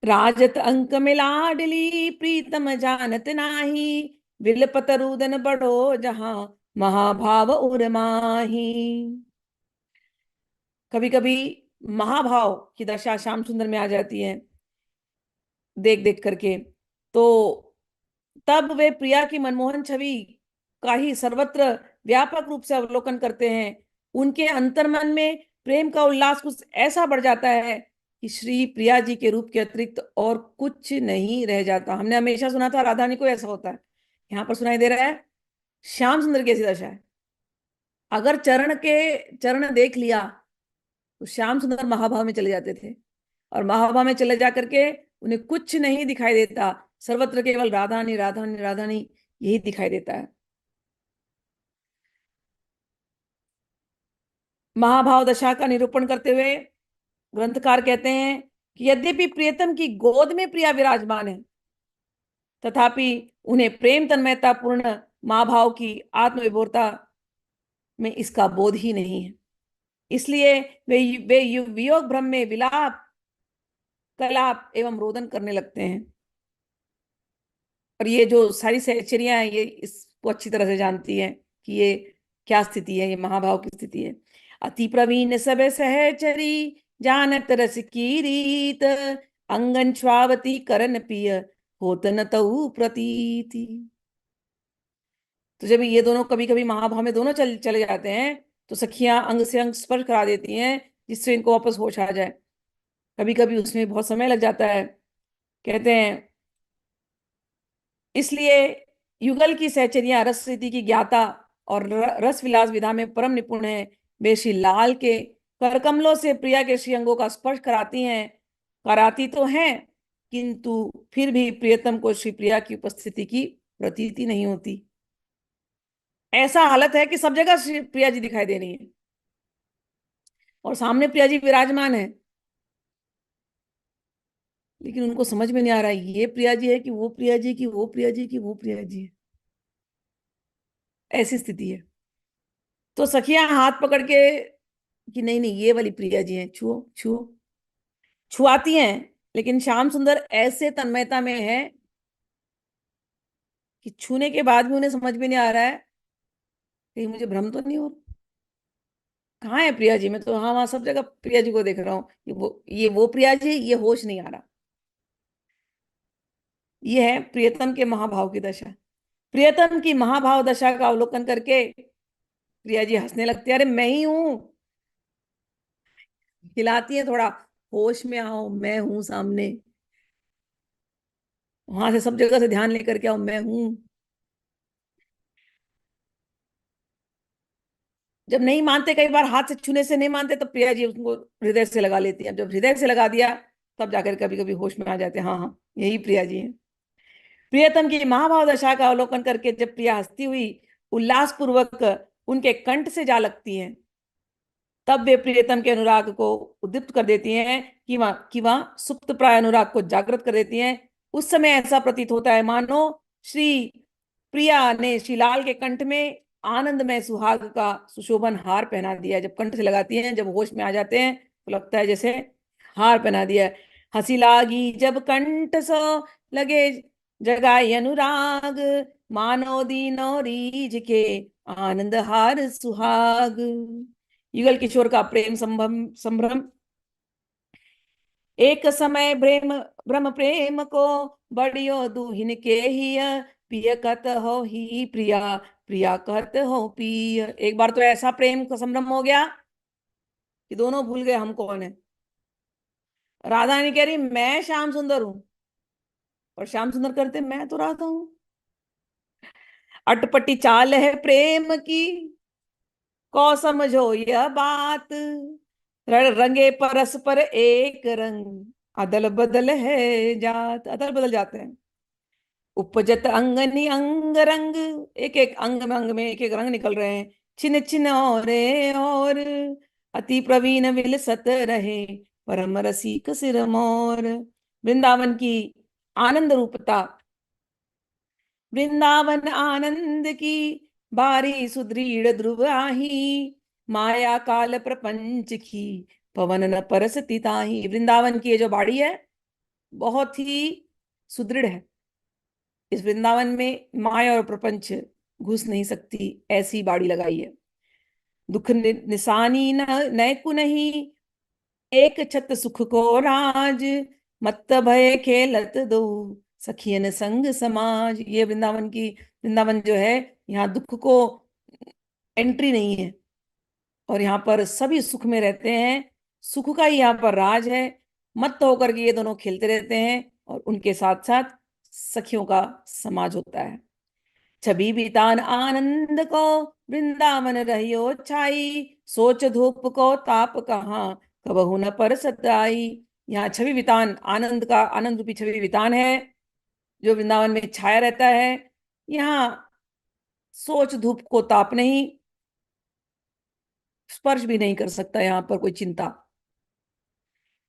राजत अंक में लाडली प्रीतम जानत नाही, विलपत रुदन बड़ो जहां महाभाव उर्माही। कभी कभी महाभाव की दशा श्याम सुंदर में आ जाती है देख देख करके, तो तब वे प्रिया की मनमोहन छवि का ही सर्वत्र व्यापक रूप से अवलोकन करते हैं। उनके अंतर्मन में प्रेम का उल्लास कुछ ऐसा बढ़ जाता है कि श्री प्रिया जी के रूप के अतिरिक्त और कुछ नहीं रह जाता। हमने हमेशा सुना था राधा रानी को ऐसा होता है, यहाँ पर सुनाई दे रहा है श्याम सुंदर की ऐसी दशा है। अगर चरण देख लिया तो श्याम सुंदर महाभाव में चले जाते थे, और महाभाव में चले जा करके उन्हें कुछ नहीं दिखाई देता, सर्वत्र केवल राधानी राधानी राधानी यही दिखाई देता है। महाभाव दशा का निरूपण करते हुए ग्रंथकार कहते हैं कि यद्यपि प्रियतम की गोद में प्रिया विराजमान है, तथापि उन्हें प्रेम तन्मयता पूर्ण महाभाव की आत्मविभोरता में इसका बोध ही नहीं है। इसलिए वे वियोग भ्रम में विलाप कलाप एवं रोदन करने लगते हैं। और ये जो सारी सहचरियां हैं ये इसको अच्छी तरह से जानती हैं कि ये क्या स्थिति है, ये महाभाव की स्थिति है। अति प्रवीण सब सहचरी जानत रस की रीत, अंगन श्वावती करन पिय होत न तऊ प्रतीति। तो जब ये दोनों कभी कभी महाभाव में दोनों चले जाते हैं तो सखियां अंग से अंग स्पर्श करा देती हैं जिससे इनको वापस होश आ जाए। कभी कभी उसमें बहुत समय लग जाता है। कहते हैं इसलिए युगल की सहचरियां रस रीति की ज्ञाता और रस विलास विधा में परम निपुण है। वे श्री लाल के करकमलों से प्रिया के श्री अंगों का स्पर्श कराती तो हैं, किंतु फिर भी प्रियतम को श्री प्रिया की उपस्थिति की प्रतीति नहीं होती। ऐसा हालत है कि सब जगह श्री प्रिया जी दिखाई दे रही है और सामने प्रिया जी विराजमान है, लेकिन उनको समझ में नहीं आ रहा ये प्रिया जी है कि वो प्रिया जी की वो प्रिया जी की वो प्रिया जी है। ऐसी स्थिति है। तो सखियां हाथ पकड़ के कि नहीं नहीं ये वाली प्रिया जी हैं, छुओ छुओ, छुआती हैं। लेकिन श्याम सुंदर ऐसे तन्मयता में है कि छूने के बाद भी उन्हें समझ में नहीं आ रहा है कहीं मुझे भ्रम तो नहीं हो रहा, कहाँ है प्रिया जी। मैं तो हाँ वहां सब जगह प्रिया जी को देख रहा हूँ, ये वो प्रिया जी, ये होश नहीं आ रहा। ये है प्रियतम के महाभाव की दशा। प्रियतम की महाभाव दशा का अवलोकन करके प्रिया जी हंसने लगती है, अरे मैं ही हूं। हिलाती है थोड़ा, होश में आओ मैं हूं सामने, वहां से सब जगह से ध्यान लेकर के आओ मैं हूं। जब नहीं मानते, कई बार हाथ से छूने से नहीं मानते, तो प्रिया जी उसको हृदय से लगा लेती है। जब हृदय से लगा दिया तब जाकर कभी कभी होश में आ जाते हैं, हाँ हाँ यही प्रिया जी है। प्रियतम की महाभाव दशा का अवलोकन करके जब प्रिया हंसती हुई उल्लास पूर्वक उनके कंठ से जा लगती हैं, तब वे प्रियतम के अनुराग को उद्दीप्त कर देती हैं कि वह सुप्त प्राय अनुराग को जागृत कर देती हैं। उस समय ऐसा प्रतीत होता है मानो श्री प्रिया ने श्रीलाल के कंठ में आनंदमय सुहाग का सुशोभन हार पहना दिया। जब कंठ से लगाती हैं, जब होश में आ जाते हैं तो लगता है जैसे हार पहना दिया। हंसी लागी जब कंठ सो लगे जगाई अनुराग, मानो दीनो रीझ के आनंद हार सुहाग। युगल किशोर का प्रेम संभ्रम संभ्रम एक समय प्रेम ब्रह्म प्रेम को बड़ियो दुहिन के ही पिय कत हो ही प्रिया, प्रिया कहत हो पिय। एक बार तो ऐसा प्रेम का संभ्रम हो गया कि दोनों भूल गए हम कौन है। राधा ने कह रही मैं श्याम सुंदर हूं, और श्याम सुंदर करते मैं तो राधा हूं। अटपटी चाल है प्रेम की, को समझो यह बात, रंगे परस्पर एक रंग, अदल बदल है जात, अदल बदल जाते हैं। उपजत अंगनी अंग रंग, एक एक अंग में एक एक रंग निकल रहे हैं। छिन छिन और अति प्रवीण विलसत रहे, परम रसिक सिर मोर। वृंदावन की आनंद रूपता, वृंदावन आनंद की बारी सुदृढ़ ध्रुव आही, माया काल प्रपंच की पवन न परसती ताही। वृंदावन की ये जो बाड़ी है बहुत ही सुदृढ़ है। इस वृंदावन में माया और प्रपंच घुस नहीं सकती, ऐसी बाड़ी लगाई है। दुख निशानी न नैकु नहीं, एक छत सुख को राज, मत्त भय खेलत दो, सखियन संग समाज। ये वृंदावन जो है, यहाँ दुख को एंट्री नहीं है, और यहाँ पर सभी सुख में रहते हैं। सुख का ही यहाँ पर राज है। मत्त होकर के ये दोनों खेलते रहते हैं, और उनके साथ साथ सखियों का समाज होता है। छवि बितान आनंद को, वृंदावन रहियो छाई, सोच धूप को ताप कहाँ, कबहु न पर सताई। यहाँ छवि वितान आनंद का, आनंद रूपी छवि वितान है जो वृंदावन में छाया रहता है। यहाँ सोच धूप को ताप नहीं, स्पर्श भी नहीं कर सकता यहाँ पर कोई चिंता।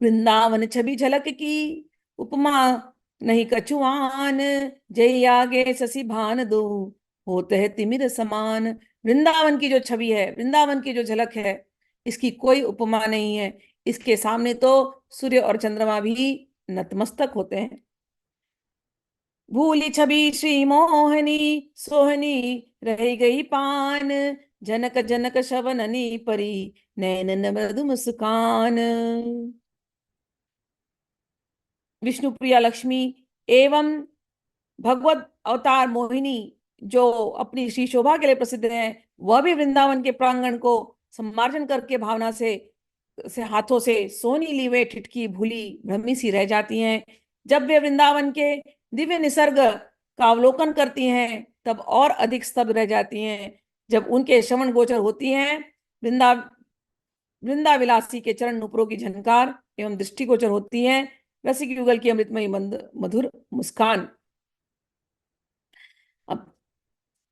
वृंदावन छवि झलक की, उपमा नहीं कछुआन, जय आगे शशि भान दो, होते है तिमिर समान। वृंदावन की जो छवि है, वृंदावन की जो झलक है, इसकी कोई उपमा नहीं है। इसके सामने तो सूर्य और चंद्रमा भी नतमस्तक होते हैं। भूली छवि श्री मोहनी, सोहनी रह गई पान, जनक जनक शवननी परी, नैनन मृदु मुस्कान। विष्णु प्रिया लक्ष्मी एवं भगवत अवतार मोहिनी, जो अपनी श्री शोभा के लिए प्रसिद्ध हैं, वह भी वृंदावन के प्रांगण को सम्मार्जन करके भावना से हाथों से सोनी ली वे ठिठकी भूली भ्रमी सी रह जाती हैं। जब वे वृंदावन के दिव्य निसर्ग का अवलोकन करती हैं, तब और अधिक स्तब्ध रह जाती हैं। जब उनके श्रवण गोचर होती हैं वृंदा वृंदा विलासी के चरण नुपुरों की झनकार एवं दृष्टिगोचर होती है, रसिक युगल की अमृतमयी मंद मधुर मुस्कान। अब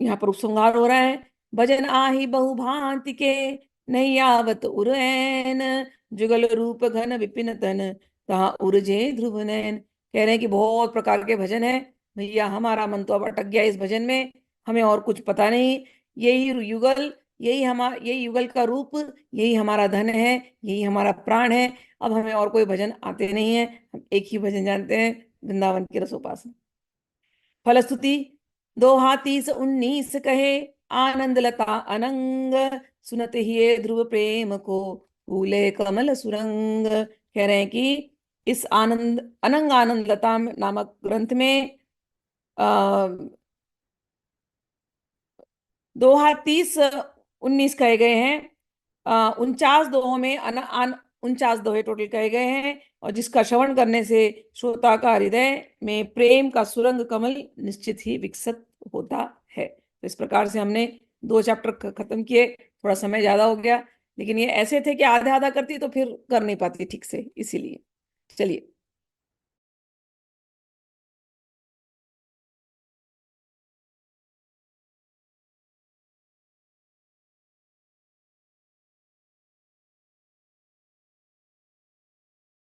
यहाँ पर उपसंहार हो रहा है। भजन आही बहु भांति के, नहीं आवत उरैन, जुगल रूप घन विपिन तन, कहाँ उर्जे ध्रुव नैन। कह रहे हैं कि बहुत प्रकार के भजन है भैया, हमारा मन तो अब अटक गया इस भजन में, हमें और कुछ पता नहीं। यही युगल, यही युगल का रूप, यही हमारा धन है, यही हमारा प्राण है। अब हमें और कोई भजन आते नहीं है, हम एक ही भजन जानते हैं, वृंदावन की रसोपासना। फलस्तुति 2 हाथी 19 कहे, आनंद लता अनंग, सुनत ही ध्रुव प्रेम को, फूले कमल सुरंग। कह रहे हैं कि इस आनंद अनंग आनंद लता नामक ग्रंथ में 2 हाथ 30 19 कहे गए हैं। 49 दोहों में 49 दोहे टोटल कहे गए हैं, और जिसका श्रवण करने से श्रोता का हृदय में प्रेम का सुरंग कमल निश्चित ही विकसित होता है। तो इस प्रकार से हमने 2 चैप्टर खत्म किए। थोड़ा समय ज्यादा हो गया, लेकिन ये ऐसे थे कि आधा आधा करती तो फिर कर नहीं पाती ठीक से, इसीलिए। चलिए।